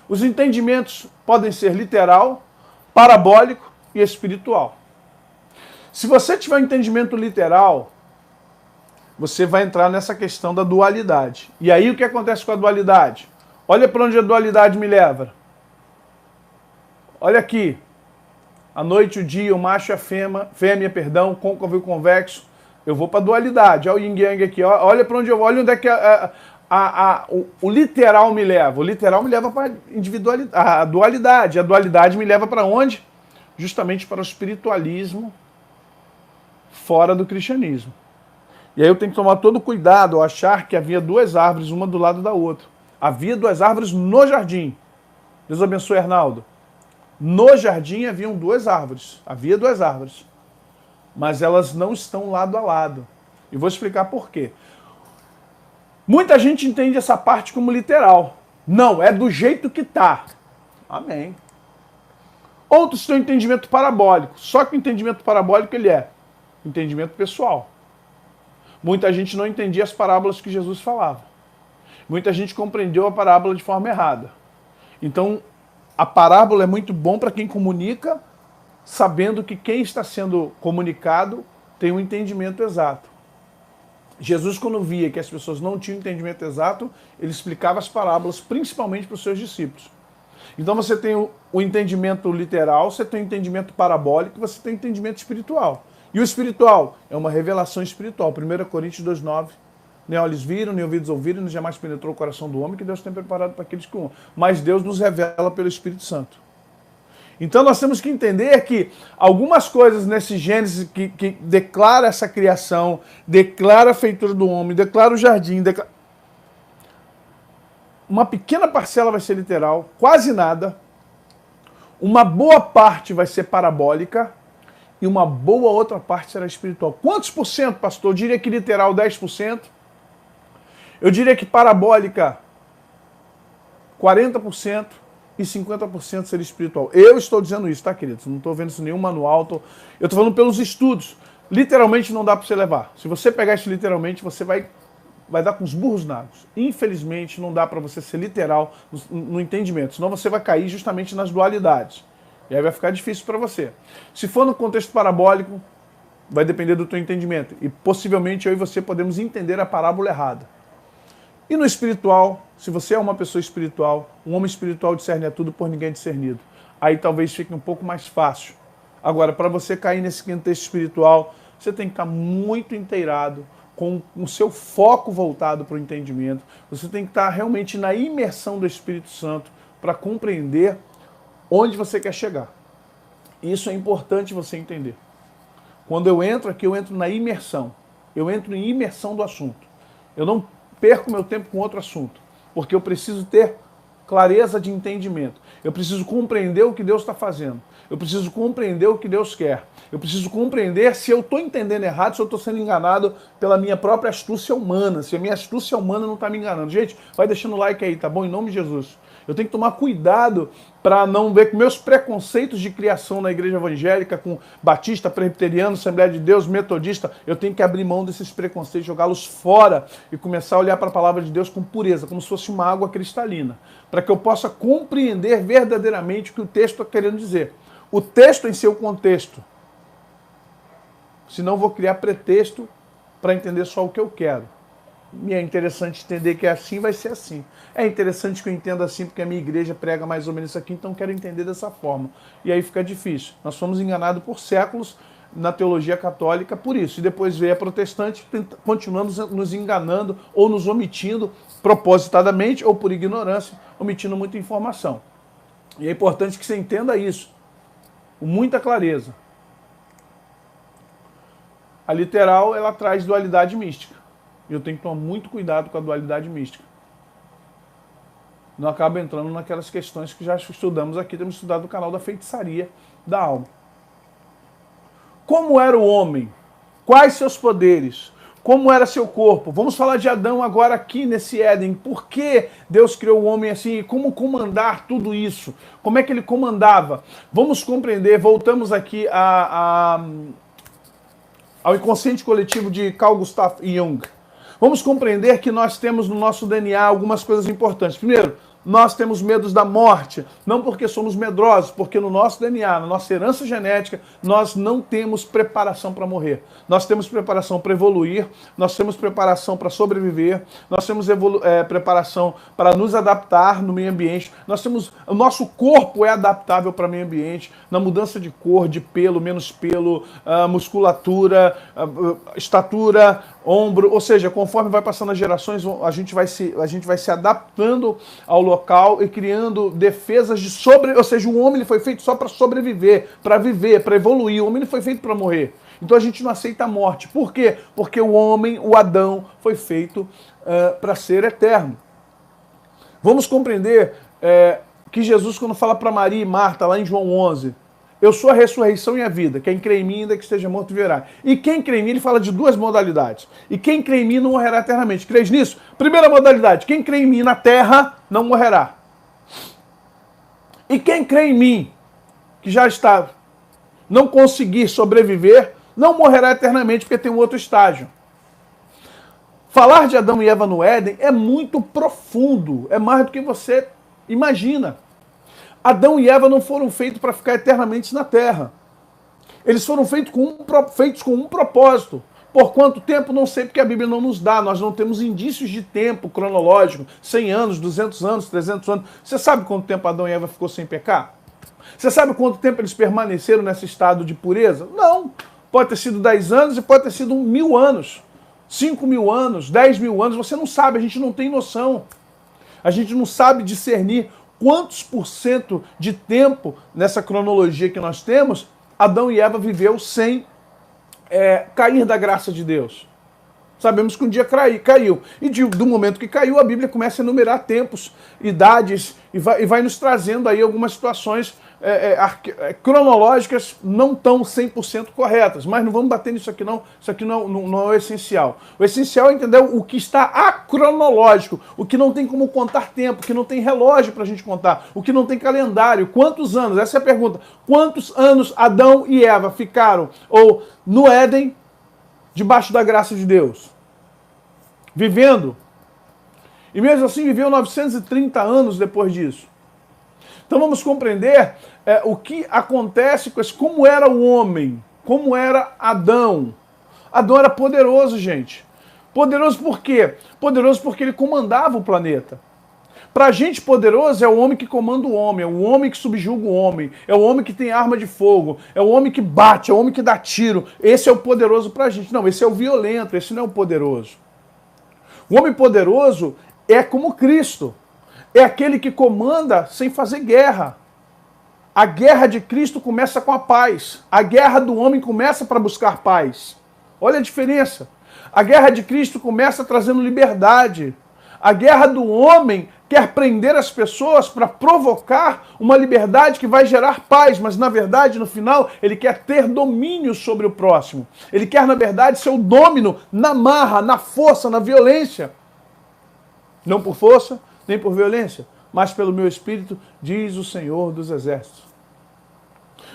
Os entendimentos podem ser literal, parabólico e espiritual. Se você tiver um entendimento literal, você vai entrar nessa questão da dualidade. E aí o que acontece com a dualidade? Olha para onde a dualidade me leva. Olha aqui. A noite, o dia, o macho e a fêmea, côncavo e o convexo. Eu vou para a dualidade. Olha o yin yang aqui. Olha para onde eu vou. Olha onde é que o literal me leva. O literal me leva para a dualidade. A dualidade me leva para onde? Justamente para o espiritualismo fora do cristianismo. E aí eu tenho que tomar todo cuidado ao achar que havia 2 árvores, uma do lado da outra. Havia 2 árvores no jardim. Deus abençoe, Arnaldo. No jardim haviam 2 árvores. Havia 2 árvores. Mas elas não estão lado a lado. E vou explicar por quê. Muita gente entende essa parte como literal. Não, é do jeito que está. Amém. Outros têm um entendimento parabólico. Só que o entendimento parabólico ele é entendimento pessoal. Muita gente não entendia as parábolas que Jesus falava. Muita gente compreendeu a parábola de forma errada. Então, a parábola é muito bom para quem comunica, sabendo que quem está sendo comunicado tem um entendimento exato. Jesus, quando via que as pessoas não tinham entendimento exato, ele explicava as parábolas principalmente para os seus discípulos. Então você tem o entendimento literal, você tem o entendimento parabólico, você tem o entendimento espiritual. E o espiritual é uma revelação espiritual. 1 Coríntios 2,9. Nem olhos viram, nem ouvidos ouviram, nem jamais penetrou o coração do homem, que Deus tem preparado para aqueles que o amam. Mas Deus nos revela pelo Espírito Santo. Então nós temos que entender que algumas coisas nesse Gênesis que declara essa criação, declara a feitura do homem, declara o jardim, uma pequena parcela vai ser literal, quase nada. Uma boa parte vai ser parabólica e uma boa outra parte será espiritual. Quantos por cento, pastor? Eu diria que literal 10%. Eu diria que parabólica 40% e 50% seria espiritual. Eu estou dizendo isso, tá, queridos? Não estou vendo isso em nenhum manual. Eu estou falando pelos estudos. Literalmente não dá para você levar. Se você pegar isso literalmente, você vai dar com os burros na água. Infelizmente, não dá para você ser literal no entendimento. Senão você vai cair justamente nas dualidades. E aí vai ficar difícil para você. Se for no contexto parabólico, vai depender do teu entendimento. E possivelmente eu e você podemos entender a parábola errada. E no espiritual, se você é uma pessoa espiritual, um homem espiritual discerne a tudo por ninguém discernido. Aí talvez fique um pouco mais fácil. Agora, para você cair nesse contexto espiritual, você tem que estar muito inteirado, com o seu foco voltado para o entendimento. Você tem que estar realmente na imersão do Espírito Santo para compreender onde você quer chegar. Isso é importante você entender. Quando eu entro aqui, eu entro na imersão. Eu entro em imersão do assunto. Eu não perco meu tempo com outro assunto, porque eu preciso ter clareza de entendimento. Eu preciso compreender o que Deus está fazendo. Eu preciso compreender o que Deus quer. Eu preciso compreender se eu estou entendendo errado, se eu estou sendo enganado pela minha própria astúcia humana, se a minha astúcia humana não está me enganando. Gente, vai deixando o like aí, tá bom? Em nome de Jesus. Eu tenho que tomar cuidado para não ver que meus preconceitos de criação na igreja evangélica, com batista, presbiteriano, Assembleia de Deus, metodista, eu tenho que abrir mão desses preconceitos, jogá-los fora e começar a olhar para a palavra de Deus com pureza, como se fosse uma água cristalina, para que eu possa compreender verdadeiramente o que o texto está querendo dizer. O texto em seu contexto. Senão eu vou criar pretexto para entender só o que eu quero. E é interessante entender que é assim, vai ser assim. É interessante que eu entenda assim, porque a minha igreja prega mais ou menos isso aqui, então quero entender dessa forma. E aí fica difícil. Nós fomos enganados por séculos na teologia católica por isso. E depois veio a protestante, continuamos nos enganando ou nos omitindo propositadamente ou por ignorância, omitindo muita informação. E é importante que você entenda isso com muita clareza. A literal, ela traz dualidade mística. E eu tenho que tomar muito cuidado com a dualidade mística. Não acabo entrando naquelas questões que já estudamos aqui, temos estudado no canal da feitiçaria da alma. Como era o homem? Quais seus poderes? Como era seu corpo? Vamos falar de Adão agora aqui nesse Éden. Por que Deus criou o homem assim? Como comandar tudo isso? Como é que ele comandava? Vamos compreender, voltamos aqui ao inconsciente coletivo de Carl Gustav Jung. Vamos compreender que nós temos no nosso DNA algumas coisas importantes. Primeiro, nós temos medos da morte, não porque somos medrosos, porque no nosso DNA, na nossa herança genética, nós não temos preparação para morrer. Nós temos preparação para evoluir, nós temos preparação para sobreviver, nós temos preparação para nos adaptar no meio ambiente, o nosso corpo é adaptável para o meio ambiente, na mudança de cor, de pelo, menos pelo, musculatura, estatura, ombro, ou seja, conforme vai passando as gerações, a gente vai se adaptando ao local e criando defesas de ou seja, o homem ele foi feito só para sobreviver, para evoluir, o homem não foi feito para morrer. Então a gente não aceita a morte. Por quê? Porque o homem, o Adão, foi feito para ser eterno. Vamos compreender que Jesus, quando fala para Maria e Marta, lá em João 11, eu sou a ressurreição e a vida. Quem crê em mim, ainda que esteja morto, viverá. E quem crê em mim, ele fala de duas modalidades. E quem crê em mim não morrerá eternamente. Crês nisso? Primeira modalidade, quem crê em mim na terra não morrerá. E quem crê em mim, que já está, não conseguir sobreviver, não morrerá eternamente, porque tem um outro estágio. Falar de Adão e Eva no Éden é muito profundo. É mais do que você imagina. Adão e Eva não foram feitos para ficar eternamente na terra. Eles foram feitos com um propósito. Por quanto tempo? Não sei, porque a Bíblia não nos dá. Nós não temos indícios de tempo cronológico. 100 anos, 200 anos, 300 anos. Você sabe quanto tempo Adão e Eva ficou sem pecar? Você sabe quanto tempo eles permaneceram nesse estado de pureza? Não. Pode ter sido 10 anos e pode ter sido 1000 anos. 5.000 anos, 10.000 anos. Você não sabe, a gente não tem noção. A gente não sabe discernir quantos por cento de tempo, nessa cronologia que nós temos, Adão e Eva viveu sem cair da graça de Deus. Sabemos que um dia caiu. E do momento que caiu, a Bíblia começa a enumerar tempos, idades, e vai nos trazendo aí algumas situações cronológicas não estão 100% corretas, mas não vamos bater nisso aqui não, isso aqui não é o essencial. O essencial é entender o que está acronológico, o que não tem como contar tempo, o que não tem relógio para a gente contar, o que não tem calendário. Quantos anos? Essa é a pergunta. Quantos anos Adão e Eva ficaram ou no Éden, debaixo da graça de Deus? Vivendo. E mesmo assim viveu 930 anos depois disso. Então vamos compreender o que acontece com esse, como era o homem, como era Adão. Adão era poderoso, gente. Poderoso por quê? Poderoso porque ele comandava o planeta. Pra gente, poderoso é o homem que comanda o homem, é o homem que subjuga o homem, é o homem que tem arma de fogo, é o homem que bate, é o homem que dá tiro. Esse é o poderoso pra gente. Não, esse é o violento, esse não é o poderoso. O homem poderoso é como Cristo. É aquele que comanda sem fazer guerra. A guerra de Cristo começa com a paz. A guerra do homem começa para buscar paz. Olha a diferença. A guerra de Cristo começa trazendo liberdade. A guerra do homem quer prender as pessoas para provocar uma liberdade que vai gerar paz, mas na verdade, no final, ele quer ter domínio sobre o próximo. Ele quer, na verdade, ser o domínio na marra, na força, na violência. Não por força, nem por violência, mas pelo meu espírito, diz o Senhor dos Exércitos.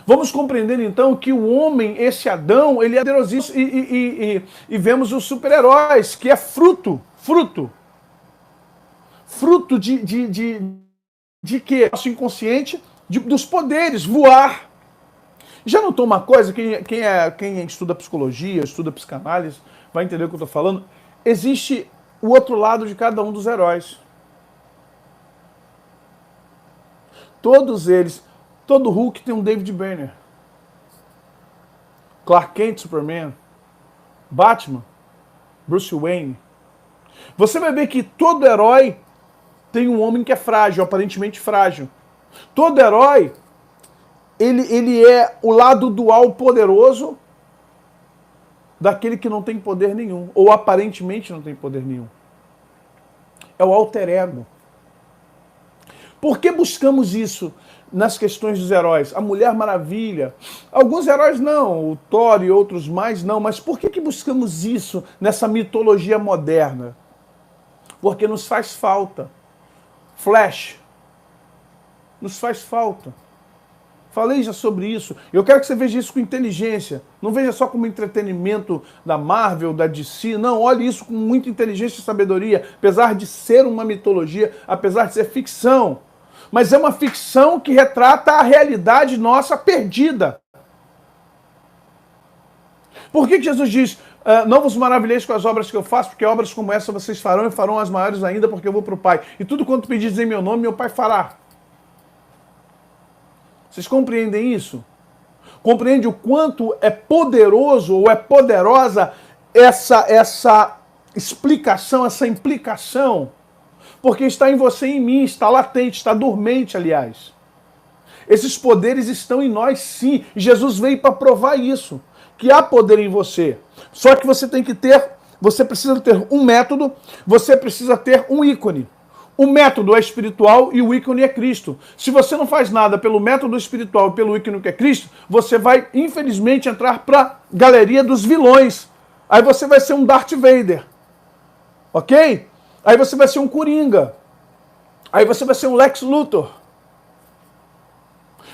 Vamos compreender então que o homem, esse Adão, ele é poderosíssimo e vemos os super-heróis, que é fruto de quê? Nosso inconsciente, dos poderes, voar. Já notou uma coisa, quem estuda psicologia, estuda psicanálise, vai entender o que eu estou falando, existe o outro lado de cada um dos heróis. Todos eles, todo Hulk tem um David Banner. Clark Kent, Superman. Batman, Bruce Wayne. Você vai ver que todo herói tem um homem que é frágil, aparentemente frágil. Todo herói, ele é o lado dual poderoso daquele que não tem poder nenhum, ou aparentemente não tem poder nenhum. É o alter ego. Por que buscamos isso nas questões dos heróis? A Mulher Maravilha, alguns heróis não, o Thor e outros mais não, mas por que buscamos isso nessa mitologia moderna? Porque nos faz falta. Flash, nos faz falta. Falei já sobre isso. Eu quero que você veja isso com inteligência. Não veja só como entretenimento da Marvel, da DC. Não, olhe isso com muita inteligência e sabedoria. Apesar de ser uma mitologia, apesar de ser ficção. Mas é uma ficção que retrata a realidade nossa perdida. Por que Jesus diz, não vos maravilheis com as obras que eu faço, porque obras como essa vocês farão e farão as maiores ainda, porque eu vou para o Pai. E tudo quanto pedis em meu nome, meu Pai fará. Vocês compreendem isso? Compreende o quanto é poderoso ou é poderosa essa explicação, essa implicação? Porque está em você e em mim, está latente, está dormente, aliás. Esses poderes estão em nós, sim. E Jesus veio para provar isso, que há poder em você. Só que você precisa ter um método, você precisa ter um ícone. O método é espiritual e o ícone é Cristo. Se você não faz nada pelo método espiritual e pelo ícone que é Cristo, você vai, infelizmente, entrar para a galeria dos vilões. Aí você vai ser um Darth Vader. Ok? Aí você vai ser um Coringa. Aí você vai ser um Lex Luthor.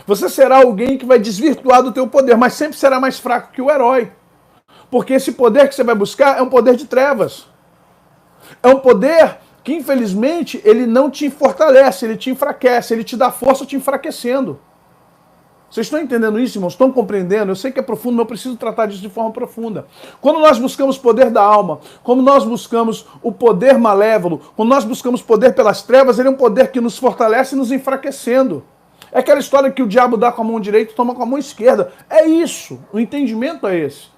Você será alguém que vai desvirtuar do teu poder, mas sempre será mais fraco que o herói. Porque esse poder que você vai buscar é um poder de trevas. É um poder que, infelizmente, ele não te fortalece, ele te enfraquece, ele te dá força te enfraquecendo. Vocês estão entendendo isso, irmãos? Estão compreendendo? Eu sei que é profundo, mas eu preciso tratar disso de forma profunda. Quando nós buscamos poder da alma, quando nós buscamos o poder malévolo, quando nós buscamos poder pelas trevas, ele é um poder que nos fortalece nos enfraquecendo. É aquela história que o diabo dá com a mão direita e toma com a mão esquerda. É isso. O entendimento é esse.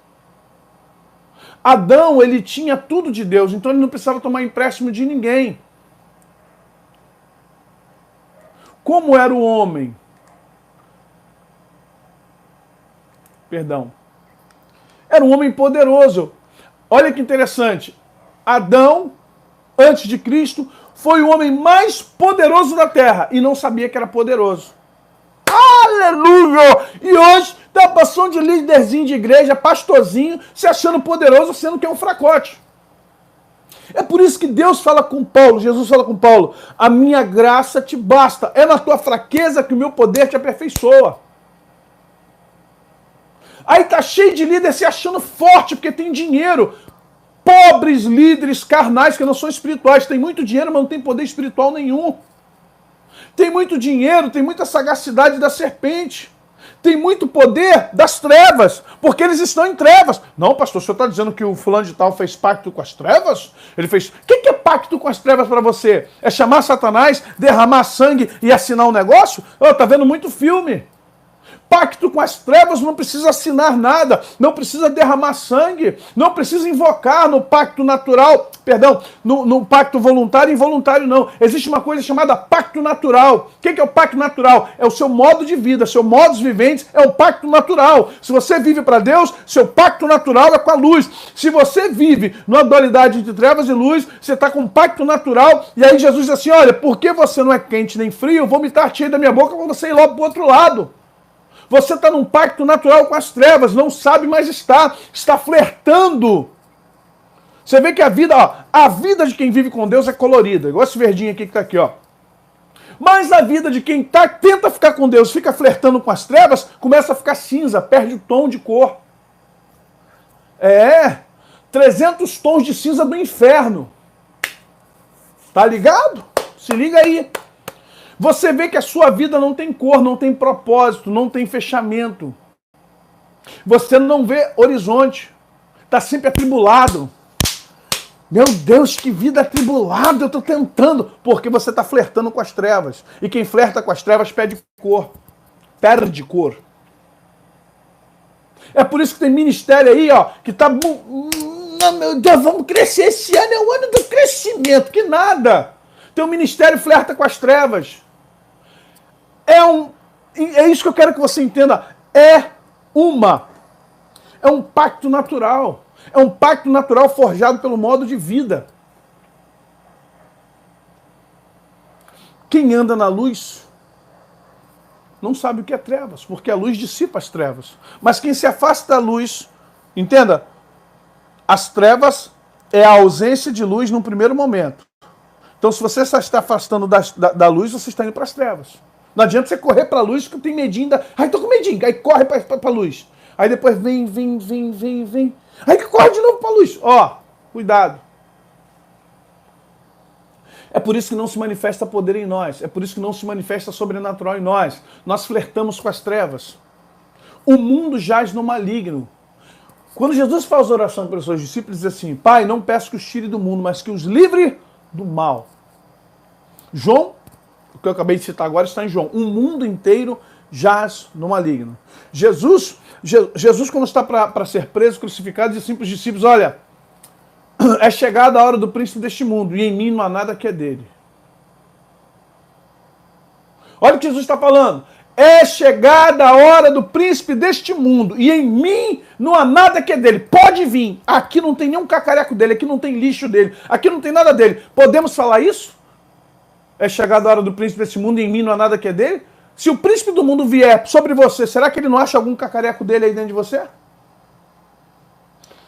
Adão, ele tinha tudo de Deus, então ele não precisava tomar empréstimo de ninguém. Como era o homem? Perdão. Era um homem poderoso. Olha que interessante. Adão, antes de Cristo, foi o homem mais poderoso da terra e não sabia que era poderoso. Aleluia! E hoje tá passando de líderzinho de igreja, pastorzinho, se achando poderoso, sendo que é um fracote. É por isso que Deus fala com Paulo, Jesus fala com Paulo, a minha graça te basta, é na tua fraqueza que o meu poder te aperfeiçoa. Aí tá cheio de líder se achando forte porque tem dinheiro. Pobres líderes carnais que não são espirituais, tem muito dinheiro, mas não tem poder espiritual nenhum. Tem muito dinheiro, tem muita sagacidade da serpente. Tem muito poder das trevas, porque eles estão em trevas. Não, pastor, o senhor está dizendo que o fulano de tal fez pacto com as trevas? Ele fez... O que é pacto com as trevas para você? É chamar Satanás, derramar sangue e assinar um negócio? Tá vendo muito filme. Pacto com as trevas não precisa assinar nada, não precisa derramar sangue, não precisa invocar no pacto natural, no pacto voluntário e involuntário não. Existe uma coisa chamada pacto natural. O que é o pacto natural? É o seu modo de vida, seu modus viventes é o pacto natural. Se você vive para Deus, seu pacto natural é com a luz. Se você vive numa dualidade entre trevas e luz, você está com um pacto natural, e aí Jesus diz assim, olha, porque você não é quente nem frio, eu vou me tir da minha boca para você ir logo para o outro lado. Você está num pacto natural com as trevas, não sabe, mas está flertando. Você vê que a vida de quem vive com Deus é colorida, igual esse verdinho aqui que está aqui, ó. Mas a vida de quem tenta ficar com Deus, fica flertando com as trevas, começa a ficar cinza, perde o tom de cor. 300 tons de cinza do inferno. Tá ligado? Se liga aí. Você vê que a sua vida não tem cor, não tem propósito, não tem fechamento. Você não vê horizonte. Está sempre atribulado. Meu Deus, que vida atribulada, eu estou tentando. Porque você está flertando com as trevas. E quem flerta com as trevas perde cor. Perde cor. É por isso que tem ministério aí, ó, que está... Meu Deus, vamos crescer esse ano, é o ano do crescimento. Que nada. Teu ministério flerta com as trevas. É isso que eu quero que você entenda. É um pacto natural. É um pacto natural forjado pelo modo de vida. Quem anda na luz não sabe o que é trevas, porque a luz dissipa as trevas. Mas quem se afasta da luz, entenda, as trevas é a ausência de luz num primeiro momento. Então, se você está afastando da luz, você está indo para as trevas. Não adianta você correr para a luz que tem medinho. Ai, tô com medinho. Aí corre para a luz. Aí depois vem. Aí corre de novo para a luz. Ó, cuidado. É por isso que não se manifesta poder em nós. É por isso que não se manifesta sobrenatural em nós. Nós flertamos com as trevas. O mundo jaz no maligno. Quando Jesus faz oração para os seus discípulos, diz assim, Pai, não peço que os tire do mundo, mas que os livre do mal. João, o que eu acabei de citar agora, está em João. O mundo inteiro jaz no maligno. Jesus quando está para ser preso, crucificado, disse assim para os discípulos, olha, é chegada a hora do príncipe deste mundo, e em mim não há nada que é dele. Olha o que Jesus está falando. É chegada a hora do príncipe deste mundo, e em mim não há nada que é dele. Pode vir. Aqui não tem nenhum cacareco dele, aqui não tem lixo dele, aqui não tem nada dele. Podemos falar isso? É chegada a hora do príncipe deste mundo, e em mim não há nada que é dele? Se o príncipe do mundo vier sobre você, será que ele não acha algum cacareco dele aí dentro de você?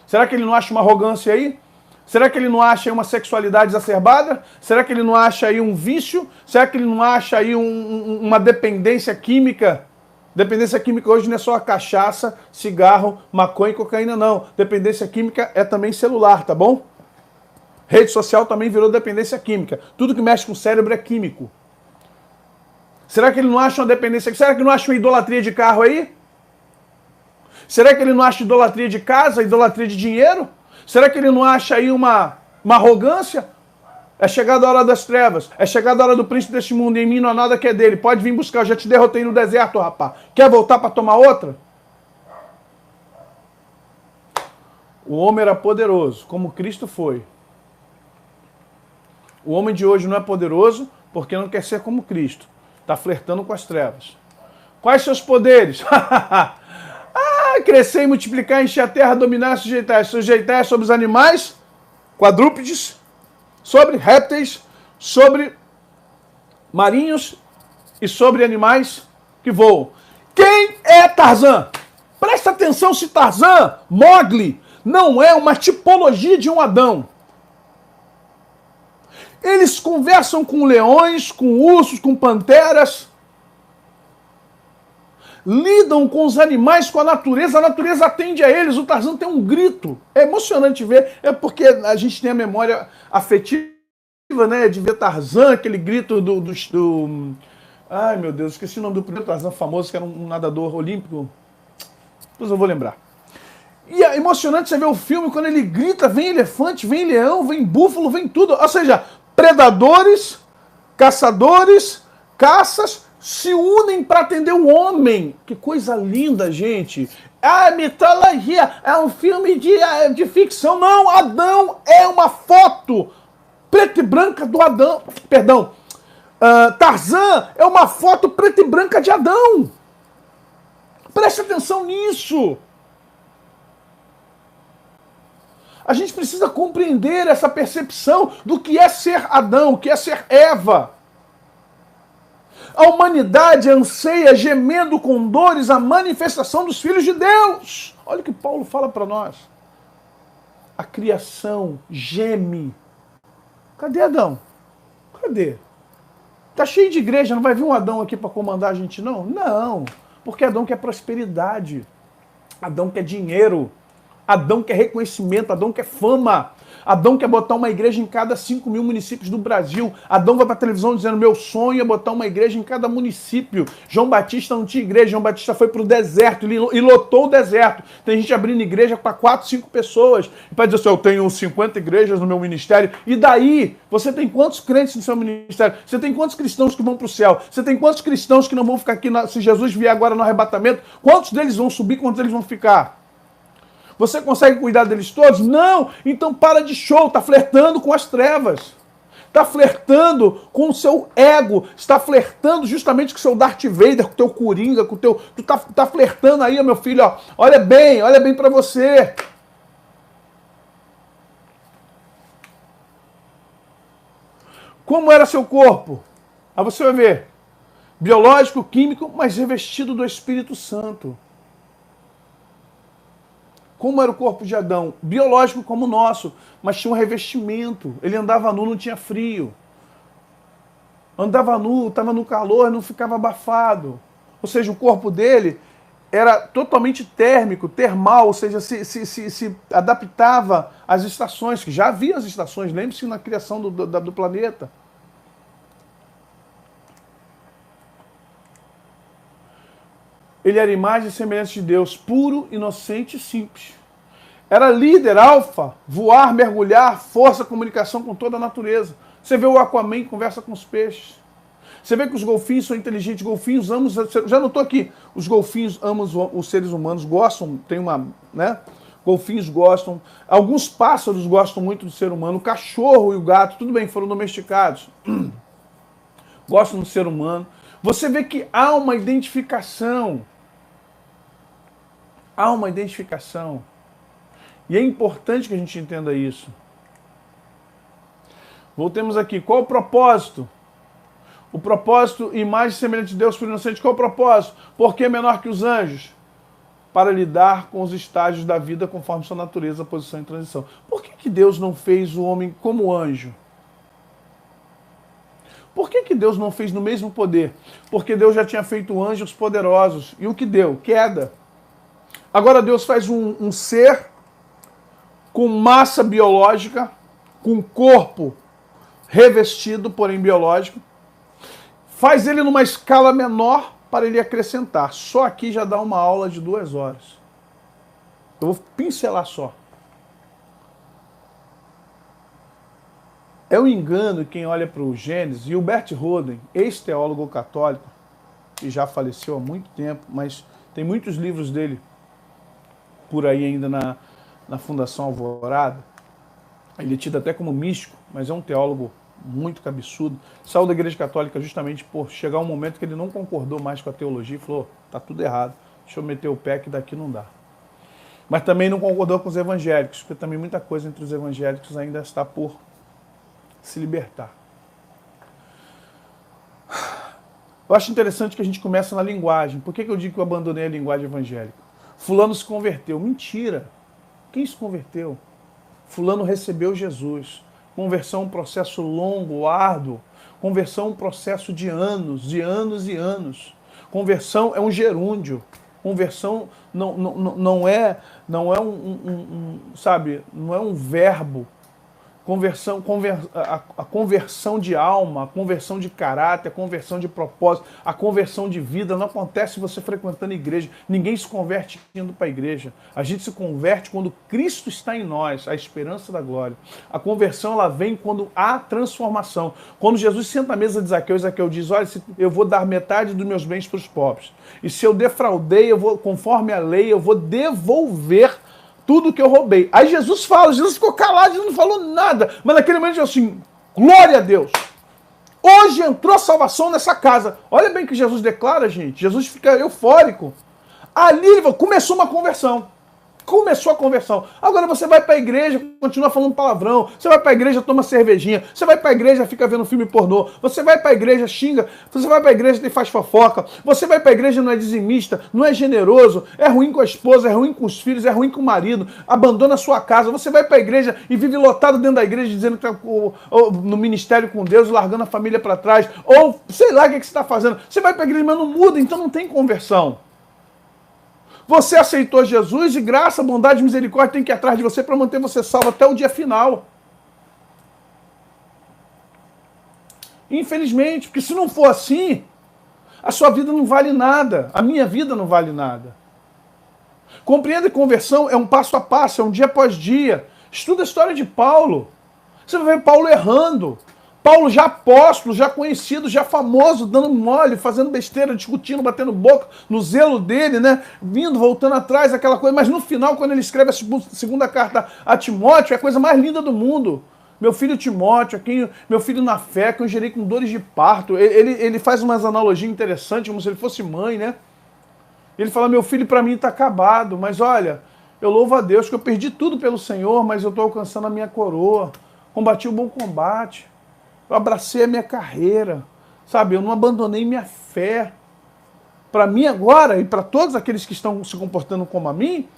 Será que ele não acha uma arrogância aí? Será que ele não acha aí uma sexualidade exacerbada? Será que ele não acha aí um vício? Será que ele não acha aí uma dependência química? Dependência química hoje não é só a cachaça, cigarro, maconha e cocaína, não. Dependência química é também celular, tá bom? Rede social também virou dependência química. Tudo que mexe com o cérebro é químico. Será que ele não acha uma dependência? Será que ele não acha uma idolatria de carro aí? Será que ele não acha idolatria de casa, idolatria de dinheiro? Será que ele não acha aí uma arrogância? É chegada a hora das trevas. É chegada a hora do príncipe deste mundo. E em mim não há nada que é dele. Pode vir buscar. Eu já te derrotei no deserto, rapaz. Quer voltar para tomar outra? O homem era poderoso, como Cristo foi. O homem de hoje não é poderoso porque não quer ser como Cristo. Está flertando com as trevas. Quais seus poderes? Crescer e multiplicar, encher a terra, dominar, sujeitar. Sujeitar sobre os animais, quadrúpedes, sobre répteis, sobre marinhos e sobre animais que voam. Quem é Tarzan? Presta atenção se Tarzan, Mowgli, não é uma tipologia de um Adão. Eles conversam com leões, com ursos, com panteras. Lidam com os animais, com a natureza atende a eles. O Tarzan tem um grito. É emocionante ver, é porque a gente tem a memória afetiva, né, de ver Tarzan, aquele grito do... Ai, meu Deus, esqueci o nome do primeiro Tarzan famoso, que era um nadador olímpico. Depois eu vou lembrar. E é emocionante você ver o filme, quando ele grita, vem elefante, vem leão, vem búfalo, vem tudo. Ou seja, predadores, caçadores, caças, se unem para atender o homem. Que coisa linda, gente. Ah, mitologia, é um filme de ficção. Não, Adão é uma foto preta e branca do Adão. Perdão. Tarzan é uma foto preta e branca de Adão. Preste atenção nisso. A gente precisa compreender essa percepção do que é ser Adão, o que é ser Eva. A humanidade anseia, gemendo com dores, a manifestação dos filhos de Deus. Olha o que Paulo fala para nós. A criação geme. Cadê Adão? Cadê? Tá cheio de igreja, não vai vir um Adão aqui para comandar a gente, não? Não, porque Adão quer prosperidade. Adão quer dinheiro. Adão quer reconhecimento, Adão quer fama. Adão quer botar uma igreja em cada 5 mil municípios do Brasil. Adão vai para a televisão dizendo, meu sonho é botar uma igreja em cada município. João Batista não tinha igreja, João Batista foi para o deserto e lotou o deserto. Tem gente abrindo igreja para 4, 5 pessoas. E para dizer assim, eu tenho 50 igrejas no meu ministério. E daí, você tem quantos crentes no seu ministério? Você tem quantos cristãos que vão para o céu? Você tem quantos cristãos que não vão ficar aqui, se Jesus vier agora no arrebatamento? Quantos deles vão subir, quantos deles vão ficar? Você consegue cuidar deles todos? Não! Então para de show, tá flertando com as trevas. Tá flertando com o seu ego, está flertando justamente com o seu Darth Vader, com o teu Coringa, com o teu... Tu tá flertando aí, meu filho, ó. Olha bem para você. Como era seu corpo? Aí você vai ver. Biológico, químico, mas revestido do Espírito Santo. Como era o corpo de Adão? Biológico como o nosso, mas tinha um revestimento. Ele andava nu, não tinha frio. Andava nu, estava no calor, não ficava abafado. Ou seja, o corpo dele era totalmente térmico, termal, ou seja, se adaptava às estações, que já havia as estações, lembre-se na criação do planeta. Ele era imagem e semelhança de Deus, puro, inocente e simples. Era líder, alfa, voar, mergulhar, força, comunicação com toda a natureza. Você vê o Aquaman, conversa com os peixes. Você vê que os golfinhos são inteligentes, golfinhos amam, já notou aqui, os golfinhos amam os seres humanos, gostam, tem uma, né? Golfinhos gostam, alguns pássaros gostam muito do ser humano, o cachorro e o gato, tudo bem, foram domesticados, gostam do ser humano. Você vê que há uma identificação. Há uma identificação. E é importante que a gente entenda isso. Voltemos aqui. Qual o propósito? O propósito, imagem semelhante de Deus, puro inocente. Qual o propósito? Por que menor que os anjos? Para lidar com os estágios da vida conforme sua natureza, posição e transição. Por que Deus não fez o homem como anjo? Por que Deus não fez no mesmo poder? Porque Deus já tinha feito anjos poderosos. E o que deu? Queda. Agora Deus faz um ser com massa biológica, com corpo revestido, porém biológico. Faz ele numa escala menor para ele acrescentar. Só aqui já dá uma aula de 2 horas. Eu vou pincelar só. É um engano quem olha para o Gênesis, e o Bert Roden, ex-teólogo católico, que já faleceu há muito tempo, mas tem muitos livros dele por aí ainda na Fundação Alvorada. Ele é tido até como místico, mas é um teólogo muito cabeçudo. Saiu da Igreja Católica justamente por chegar um momento que ele não concordou mais com a teologia e falou, tá tudo errado, deixa eu meter o pé que daqui não dá. Mas também não concordou com os evangélicos, porque também muita coisa entre os evangélicos ainda está por se libertar. Eu acho interessante que a gente começa na linguagem. Por que eu digo que eu abandonei a linguagem evangélica? Fulano se converteu. Mentira. Quem se converteu? Fulano recebeu Jesus. Conversão é um processo longo, árduo. Conversão é um processo de anos e anos. Conversão é um gerúndio. Conversão não é sabe, não é um verbo. A conversão de alma, a conversão de caráter, a conversão de propósito, a conversão de vida não acontece você frequentando a igreja. Ninguém se converte indo para a igreja. A gente se converte quando Cristo está em nós, a esperança da glória. A conversão ela vem quando há transformação. Quando Jesus senta à mesa de Zaqueu, Zaqueu diz: olha, eu vou dar metade dos meus bens para os pobres. E se eu defraudei, conforme a lei, eu vou devolver tudo que eu roubei. Aí Jesus fala, Jesus ficou calado, Jesus não falou nada. Mas naquele momento ele assim, glória a Deus. Hoje entrou salvação nessa casa. Olha bem o que Jesus declara, gente. Jesus fica eufórico. Ali começou uma conversão. Começou a conversão. Agora você vai para a igreja, continua falando palavrão. Você vai para a igreja, toma cervejinha. Você vai para a igreja, fica vendo filme pornô. Você vai para a igreja, xinga. Você vai para a igreja e faz fofoca. Você vai para a igreja, não é dizimista, não é generoso, é ruim com a esposa, é ruim com os filhos, é ruim com o marido. Abandona a sua casa. Você vai para a igreja e vive lotado dentro da igreja, dizendo que está no ministério com Deus, largando a família para trás. Ou sei lá o que você está fazendo. Você vai para a igreja, mas não muda, então não tem conversão. Você aceitou Jesus e graça, bondade e misericórdia tem que ir atrás de você para manter você salvo até o dia final. Infelizmente, porque se não for assim, a sua vida não vale nada, a minha vida não vale nada. Compreenda que conversão é um passo a passo, é um dia após dia. Estuda a história de Paulo. Você vai ver Paulo errando. Paulo já apóstolo, já conhecido, já famoso, dando mole, fazendo besteira, discutindo, batendo boca, no zelo dele, né? Vindo, voltando atrás, aquela coisa. Mas no final, quando ele escreve a segunda carta a Timóteo, é a coisa mais linda do mundo. Meu filho Timóteo, meu filho na fé, que eu gerei com dores de parto. Ele faz umas analogias interessantes, como se ele fosse mãe, né? Ele fala, meu filho para mim está acabado, mas olha, eu louvo a Deus que eu perdi tudo pelo Senhor, mas eu estou alcançando a minha coroa. Combati o bom combate. Eu abracei a minha carreira, sabe? Eu não abandonei minha fé. Para mim agora, e para todos aqueles que estão se comportando como a mim,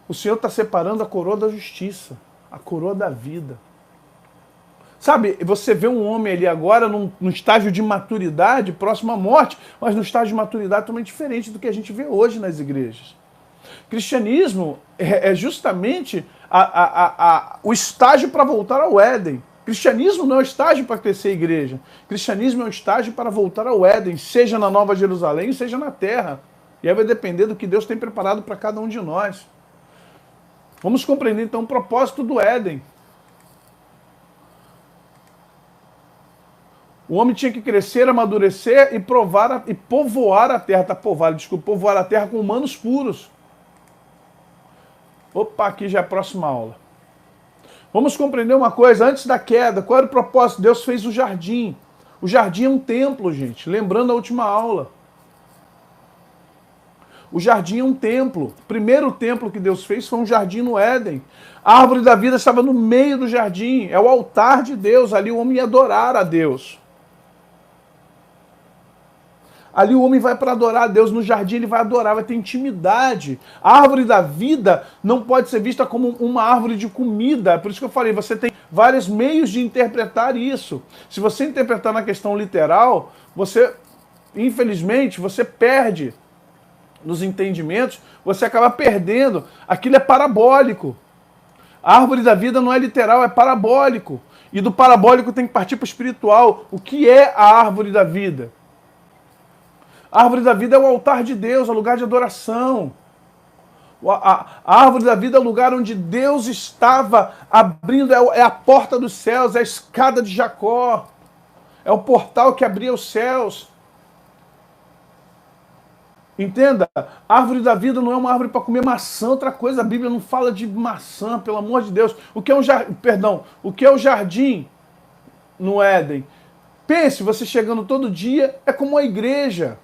o Senhor está separando a coroa da justiça, a coroa da vida. Sabe, você vê um homem ali agora num estágio de maturidade, próximo à morte, mas num estágio de maturidade totalmente diferente do que a gente vê hoje nas igrejas. Cristianismo é justamente o estágio para voltar ao Éden. Cristianismo não é um estágio para crescer a igreja. Cristianismo é um estágio para voltar ao Éden, seja na Nova Jerusalém, seja na terra. E aí vai depender do que Deus tem preparado para cada um de nós. Vamos compreender então o propósito do Éden. O homem tinha que crescer, amadurecer e povoar a terra. Povoar a terra com humanos puros. Opa, aqui já é a próxima aula. Vamos compreender uma coisa, antes da queda, qual era o propósito? Deus fez o jardim. O jardim é um templo, gente, lembrando a última aula. O jardim é um templo. O primeiro templo que Deus fez foi um jardim no Éden. A árvore da vida estava no meio do jardim, é o altar de Deus, ali o homem ia adorar a Deus. Ali o homem vai para adorar a Deus, no jardim ele vai adorar, vai ter intimidade. A árvore da vida não pode ser vista como uma árvore de comida. Por isso que eu falei, você tem vários meios de interpretar isso. Se você interpretar na questão literal, você, infelizmente, você perde nos entendimentos, você acaba perdendo. Aquilo é parabólico. A árvore da vida não é literal, é parabólico. E do parabólico tem que partir para o espiritual. O que é a árvore da vida? A árvore da vida é o altar de Deus, é o lugar de adoração. A árvore da vida é o lugar onde Deus estava abrindo, é a porta dos céus, é a escada de Jacó. É o portal que abria os céus. Entenda, a árvore da vida não é uma árvore para comer maçã, outra coisa, a Bíblia não fala de maçã, pelo amor de Deus. O que é o jardim no Éden? Pense, você chegando todo dia, é como uma igreja.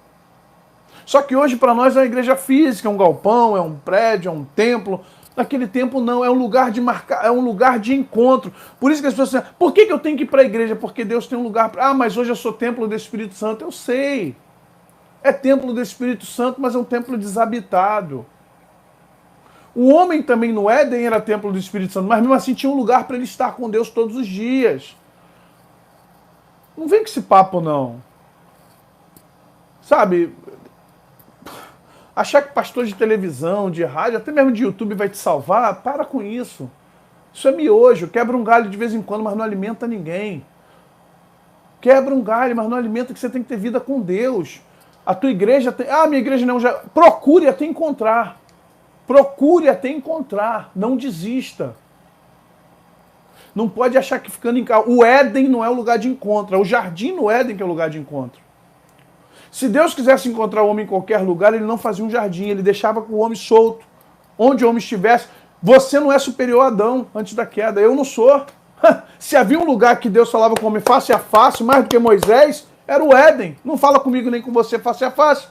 Só que hoje para nós é uma igreja física, é um galpão, é um prédio, é um templo. Naquele tempo não, é um lugar de marcar, é um lugar de encontro. Por isso que as pessoas dizem, por que eu tenho que ir para a igreja? Porque Deus tem um lugar para. Ah, mas hoje eu sou templo do Espírito Santo. Eu sei. É templo do Espírito Santo, mas é um templo desabitado. O homem também no Éden era templo do Espírito Santo, mas mesmo assim tinha um lugar para ele estar com Deus todos os dias. Não vem com esse papo, não. Sabe, achar que pastor de televisão, de rádio, até mesmo de YouTube vai te salvar, para com isso. Isso é miojo, quebra um galho de vez em quando, mas não alimenta ninguém. Quebra um galho, mas não alimenta, que você tem que ter vida com Deus. A tua igreja tem... Ah, minha igreja não, já... Procure até encontrar. Procure até encontrar. Não desista. Não pode achar que ficando em casa... O Éden não é o lugar de encontro, é o jardim no Éden que é o lugar de encontro. Se Deus quisesse encontrar o homem em qualquer lugar, ele não fazia um jardim, ele deixava o homem solto. Onde o homem estivesse. Você não é superior a Adão antes da queda, eu não sou. Se havia um lugar que Deus falava com o homem face a face, mais do que Moisés, era o Éden. Não fala comigo nem com você face a face.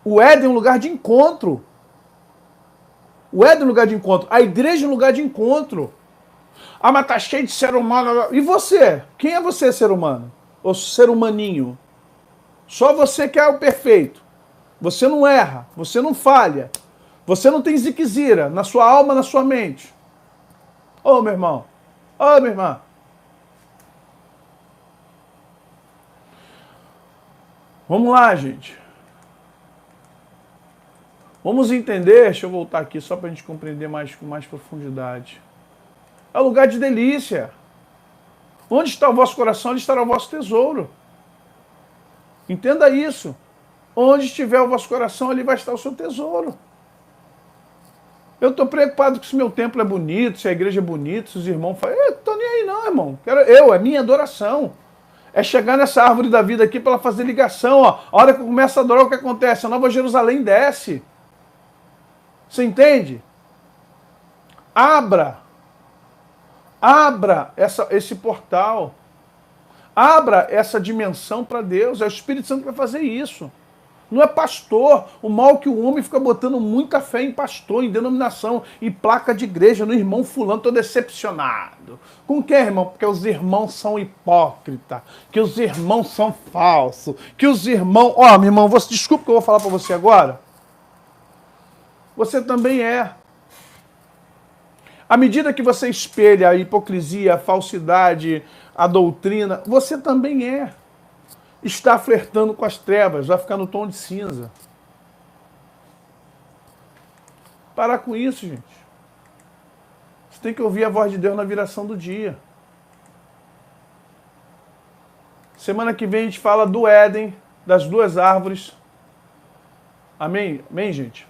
O Éden é um lugar de encontro. O Éden é um lugar de encontro. A igreja é um lugar de encontro. Ah, mas tá cheio de ser humano. E você? Quem é você, ser humano? Ou ser humaninho? Só você que é o perfeito. Você não erra, você não falha. Você não tem ziquezira na sua alma, na sua mente. Ô, meu irmão. Ô, minha irmã. Vamos lá, gente. Vamos entender, deixa eu voltar aqui só para a gente compreender mais com mais profundidade. É um lugar de delícia. Onde está o vosso coração, ali estará o vosso tesouro. Entenda isso. Onde estiver o vosso coração, ali vai estar o seu tesouro. Eu estou preocupado se meu templo é bonito, se a igreja é bonita, se os irmãos falam. Eu estou nem aí não, irmão. É minha adoração. É chegar nessa árvore da vida aqui para ela fazer ligação. Ó. A hora que eu começo a adorar, o que acontece? A Nova Jerusalém desce. Você entende? Abra esse portal. Abra essa dimensão para Deus. É o Espírito Santo que vai fazer isso. Não é pastor. O mal que o homem fica botando muita fé em pastor, em denominação, em placa de igreja, no irmão fulano. Estou decepcionado. Com quem, irmão? Porque os irmãos são hipócritas, que os irmãos são falsos, que os irmãos... Ó, meu irmão, desculpa que eu vou falar para você agora. Você também é. À medida que você espelha a hipocrisia, a falsidade, a doutrina, você também é. Está flertando com as trevas, vai ficar no tom de cinza. Parar com isso, gente. Você tem que ouvir a voz de Deus na viração do dia. Semana que vem a gente fala do Éden, das duas árvores. Amém? Amém, gente?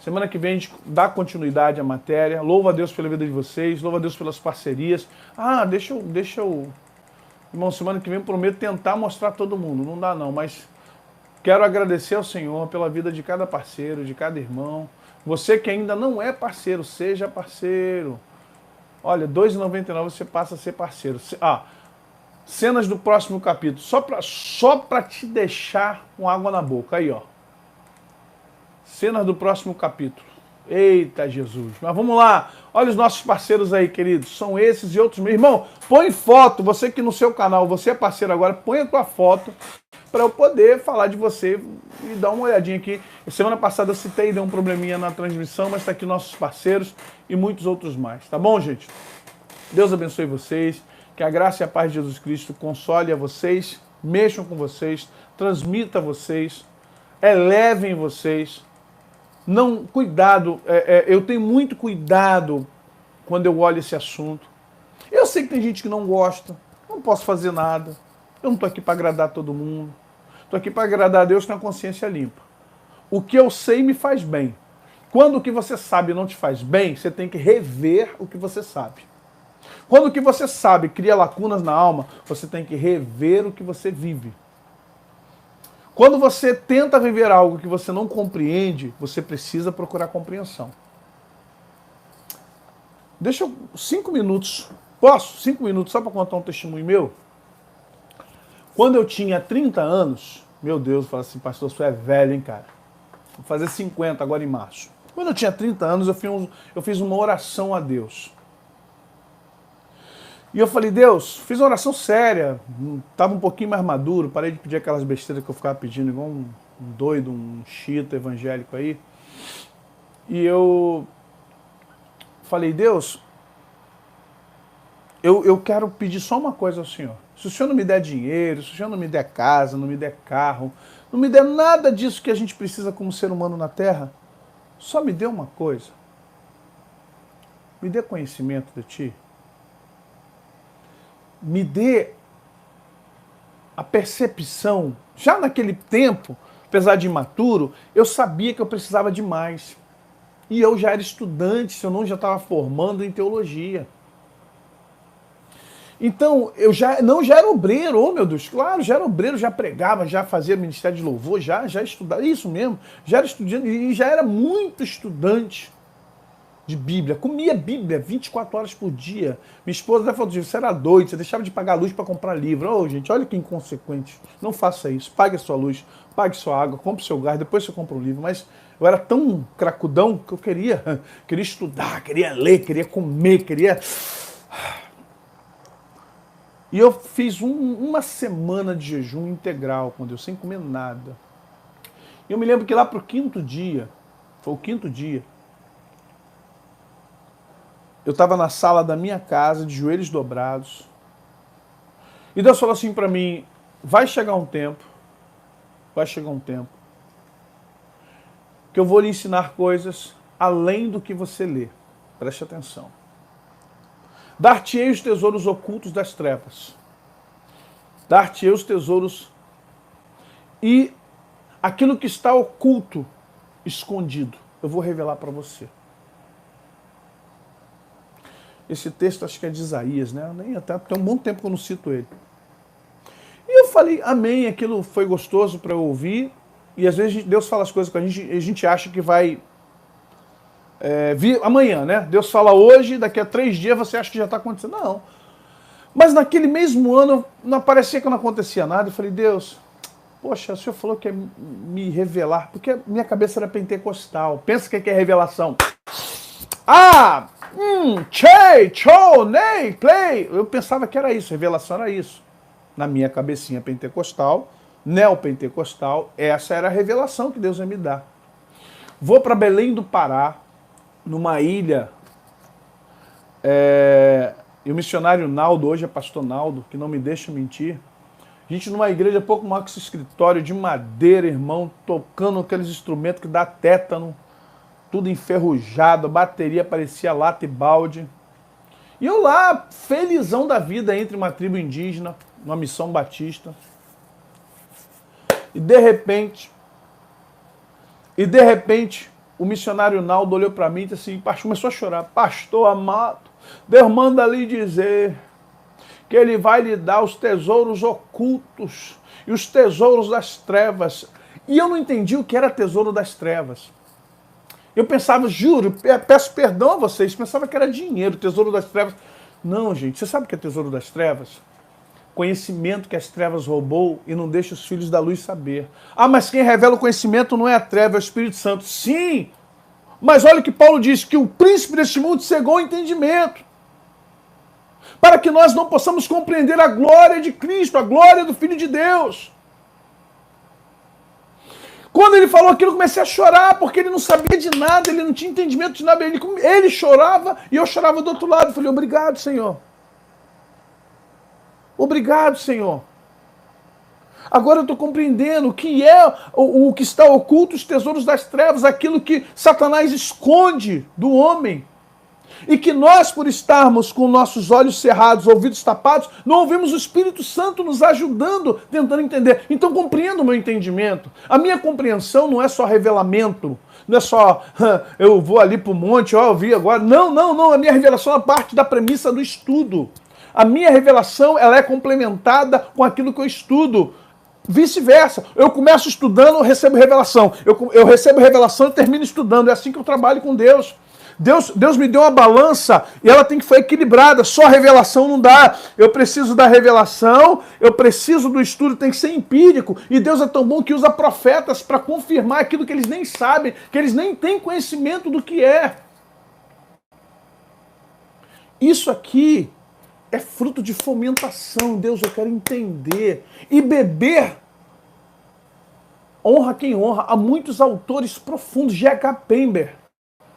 Semana que vem a gente dá continuidade à matéria. Louva a Deus pela vida de vocês, louva a Deus pelas parcerias. Ah, deixa eu... Irmão, semana que vem eu prometo tentar mostrar todo mundo. Não dá não, mas quero agradecer ao Senhor pela vida de cada parceiro, de cada irmão. Você que ainda não é parceiro, seja parceiro. Olha, R$ 2,99 você passa a ser parceiro. Cenas do próximo capítulo. Só pra te deixar com água na boca. Aí, ó. Cenas do próximo capítulo. Eita, Jesus. Mas vamos lá. Olha os nossos parceiros aí, queridos. São esses e outros. Meu irmão, põe foto. Você que no seu canal, você é parceiro agora, põe a tua foto para eu poder falar de você e dar uma olhadinha aqui. Semana passada eu citei, deu um probleminha na transmissão, mas está aqui nossos parceiros e muitos outros mais. Tá bom, gente? Deus abençoe vocês. Que a graça e a paz de Jesus Cristo console a vocês, mexam com vocês, transmita a vocês, elevem vocês. Não, cuidado, eu tenho muito cuidado quando eu olho esse assunto. Eu sei que tem gente que não gosta, não posso fazer nada. Eu não estou aqui para agradar todo mundo. Estou aqui para agradar a Deus com a consciência limpa. O que eu sei me faz bem. Quando o que você sabe não te faz bem, você tem que rever o que você sabe. Quando o que você sabe cria lacunas na alma, você tem que rever o que você vive. Quando você tenta viver algo que você não compreende, você precisa procurar compreensão. Deixa eu... 5 minutos. Posso? 5 minutos só para contar um testemunho meu? Quando eu tinha 30 anos, meu Deus, eu falei assim, pastor, você é velho, hein, cara? Vou fazer 50 agora em março. Quando eu tinha 30 anos, eu fiz uma oração a Deus. E eu falei, Deus, fiz uma oração séria, estava um pouquinho mais maduro, parei de pedir aquelas besteiras que eu ficava pedindo, igual um doido, um chita evangélico aí. E eu falei, Deus, eu quero pedir só uma coisa ao Senhor. Se o Senhor não me der dinheiro, se o Senhor não me der casa, não me der carro, não me der nada disso que a gente precisa como ser humano na Terra, só me dê uma coisa. Me dê conhecimento de Ti. Me dê a percepção. Já naquele tempo, apesar de imaturo, eu sabia que eu precisava de mais. E eu já era estudante, se eu não já estava formando em teologia. Então, eu já era obreiro, oh meu Deus, claro, já era obreiro, já pregava, já fazia ministério de louvor, já estudava, isso mesmo, já era estudante e já era muito estudante de Bíblia, comia Bíblia 24 horas por dia. Minha esposa até falou, você era doido, você deixava de pagar a luz para comprar livro. Oh, gente, olha que inconsequente. Não faça isso. Pague a sua luz, pague sua água, compre seu gás, depois você compra um livro. Mas eu era tão cracudão que eu queria estudar, queria ler, queria comer, queria... E eu fiz uma semana de jejum integral, com Deus, sem comer nada. E eu me lembro que lá pro quinto dia, foi o quinto dia, eu estava na sala da minha casa, de joelhos dobrados. E Deus falou assim para mim, vai chegar um tempo, que eu vou lhe ensinar coisas além do que você lê. Preste atenção. Dar-te-ei os tesouros ocultos das trevas. Dar-te-ei os tesouros e aquilo que está oculto, escondido, eu vou revelar para você. Esse texto acho que é de Isaías, né? Nem até tem um bom tempo que eu não cito ele. E eu falei, amém, aquilo foi gostoso para eu ouvir. E às vezes Deus fala as coisas que a gente acha que vai vir amanhã, né? Deus fala hoje, daqui a 3 dias você acha que já está acontecendo. Não. Mas naquele mesmo ano, não parecia que não acontecia nada. Eu falei, Deus, poxa, o Senhor falou que ia me revelar, porque minha cabeça era pentecostal. Pensa que é revelação. Ah! Chei, show, nei, play. Eu pensava que era isso, revelação era isso. Na minha cabecinha pentecostal, neopentecostal, essa era a revelação que Deus ia me dar. Vou para Belém do Pará, numa ilha, e o missionário Naldo, hoje é pastor Naldo, que não me deixa mentir, a gente numa igreja pouco maior que esse escritório de madeira, irmão, tocando aqueles instrumentos que dá tétano, tudo enferrujado, a bateria parecia lata e balde. E eu lá, felizão da vida, entre uma tribo indígena, uma missão batista. E de repente, o missionário Naldo olhou para mim e disse assim, começou a chorar, pastor amado, Deus manda lhe dizer que ele vai lhe dar os tesouros ocultos e os tesouros das trevas. E eu não entendi o que era tesouro das trevas. Eu pensava, juro, peço perdão a vocês, pensava que era dinheiro, tesouro das trevas. Não, gente, você sabe o que é tesouro das trevas? Conhecimento que as trevas roubou e não deixa os filhos da luz saber. Ah, mas quem revela o conhecimento não é a treva, é o Espírito Santo. Sim, mas olha o que Paulo diz, que o príncipe deste mundo cegou o entendimento, para que nós não possamos compreender a glória de Cristo, a glória do Filho de Deus. Quando ele falou aquilo, eu comecei a chorar, porque ele não sabia de nada, ele não tinha entendimento de nada. Ele chorava e eu chorava do outro lado. Eu falei, obrigado, Senhor. Obrigado, Senhor. Agora eu estou compreendendo o que é o que está oculto, os tesouros das trevas, aquilo que Satanás esconde do homem. E que nós, por estarmos com nossos olhos cerrados, ouvidos tapados, não ouvimos o Espírito Santo nos ajudando, tentando entender. Então compreendo o meu entendimento. A minha compreensão não é só revelamento, não é só eu vou ali para o monte, eu vi agora. Não. A minha revelação é parte da premissa do estudo. A minha revelação ela é complementada com aquilo que eu estudo. Vice-versa. Eu começo estudando, eu recebo revelação. Eu recebo revelação e termino estudando. É assim que eu trabalho com Deus. Deus me deu uma balança e ela tem que ser equilibrada. Só a revelação não dá. Eu preciso da revelação, eu preciso do estudo, tem que ser empírico. E Deus é tão bom que usa profetas para confirmar aquilo que eles nem sabem, que eles nem têm conhecimento do que é. Isso aqui é fruto de fomentação. Deus, eu quero entender. E beber honra quem honra. Há muitos autores profundos. G.H. Pember,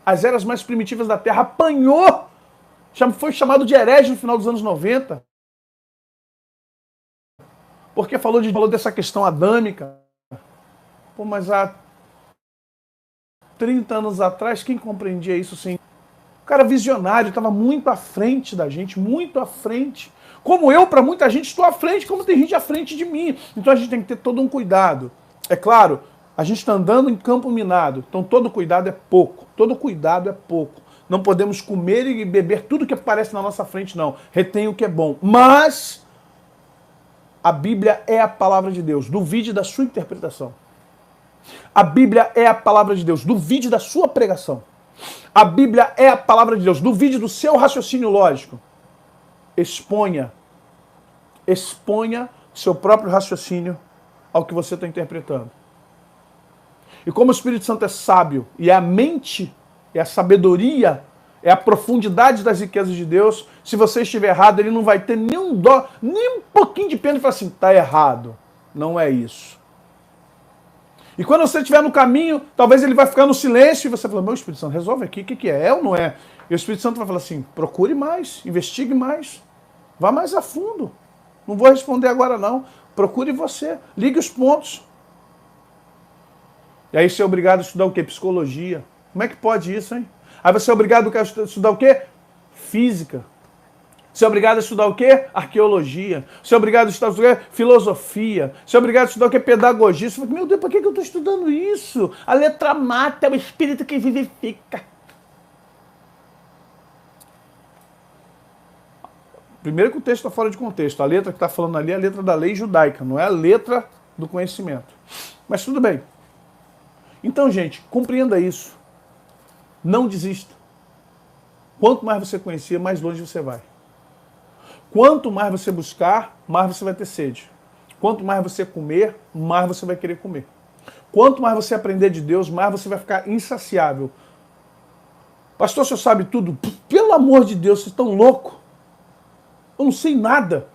As Eras Mais Primitivas da Terra, apanhou, foi chamado de herege no final dos anos 90, porque falou dessa questão adâmica. Pô, mas há 30 anos atrás, quem compreendia isso sem... O cara visionário, estava muito à frente da gente, muito à frente. Como eu, para muita gente, estou à frente, como tem gente à frente de mim. Então a gente tem que ter todo um cuidado. É claro, a gente está andando em campo minado, então todo cuidado é pouco. Todo cuidado é pouco. Não podemos comer e beber tudo que aparece na nossa frente, não. Retém o que é bom. Mas a Bíblia é a palavra de Deus. Duvide da sua interpretação. A Bíblia é a palavra de Deus. Duvide da sua pregação. A Bíblia é a palavra de Deus. Duvide do seu raciocínio lógico. Exponha o seu próprio raciocínio ao que você está interpretando. E como o Espírito Santo é sábio, e é a mente, é a sabedoria, é a profundidade das riquezas de Deus, se você estiver errado, ele não vai ter nenhum dó, nem um pouquinho de pena e falar assim, está errado. Não é isso. E quando você estiver no caminho, talvez ele vai ficar no silêncio e você fala, meu Espírito Santo, resolve aqui, o que é? É ou não é? E o Espírito Santo vai falar assim, procure mais, investigue mais, vá mais a fundo. Não vou responder agora não. Procure você, ligue os pontos. E aí você é obrigado a estudar o quê? Psicologia. Como é que pode isso, hein? Aí você é obrigado a estudar o quê? Física. Você é obrigado a estudar o quê? Arqueologia. Você é obrigado a estudar o quê? Filosofia. Você é obrigado a estudar o quê? Pedagogia. Você fala, meu Deus, por que eu estou estudando isso? A letra mata, é o espírito que vivifica. Primeiro que o texto está fora de contexto. A letra que está falando ali é a letra da lei judaica, não é a letra do conhecimento. Mas tudo bem. Então, gente, compreenda isso. Não desista. Quanto mais você conhecer, mais longe você vai. Quanto mais você buscar, mais você vai ter sede. Quanto mais você comer, mais você vai querer comer. Quanto mais você aprender de Deus, mais você vai ficar insaciável. Pastor, o senhor sabe tudo? Pelo amor de Deus, vocês estão loucos. Eu não sei nada.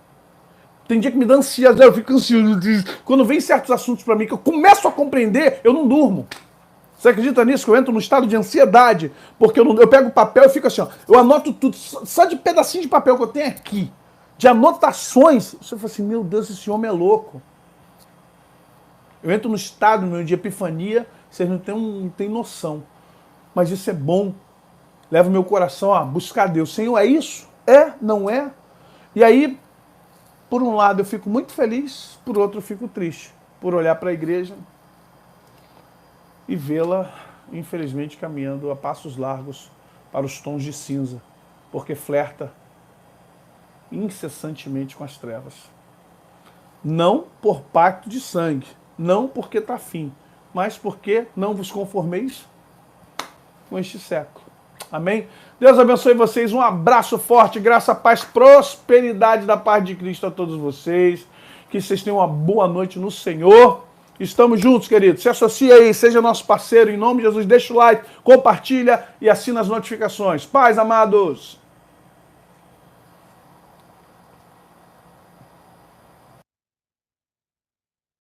Tem dia que me dá ansiedade, eu fico ansioso. Quando vem certos assuntos para mim que eu começo a compreender, eu não durmo. Você acredita nisso? Que eu entro num estado de ansiedade, porque eu pego o papel e fico assim, ó, eu anoto tudo, só de pedacinho de papel que eu tenho aqui, de anotações. Você fala assim, meu Deus, esse homem é louco. Eu entro no estado meu de epifania, vocês não têm noção. Mas isso é bom. Leva o meu coração a buscar Deus. Senhor, é isso? É? Não é? E aí, por um lado eu fico muito feliz, por outro eu fico triste, por olhar para a igreja e vê-la, infelizmente, caminhando a passos largos para os tons de cinza, porque flerta incessantemente com as trevas. Não por pacto de sangue, não porque está afim, mas porque não vos conformeis com este século. Amém? Deus abençoe vocês, um abraço forte, graça, paz, prosperidade da paz de Cristo a todos vocês, que vocês tenham uma boa noite no Senhor. Estamos juntos, queridos. Se associa aí, seja nosso parceiro, em nome de Jesus, deixa o like, compartilha e assina as notificações. Paz, amados!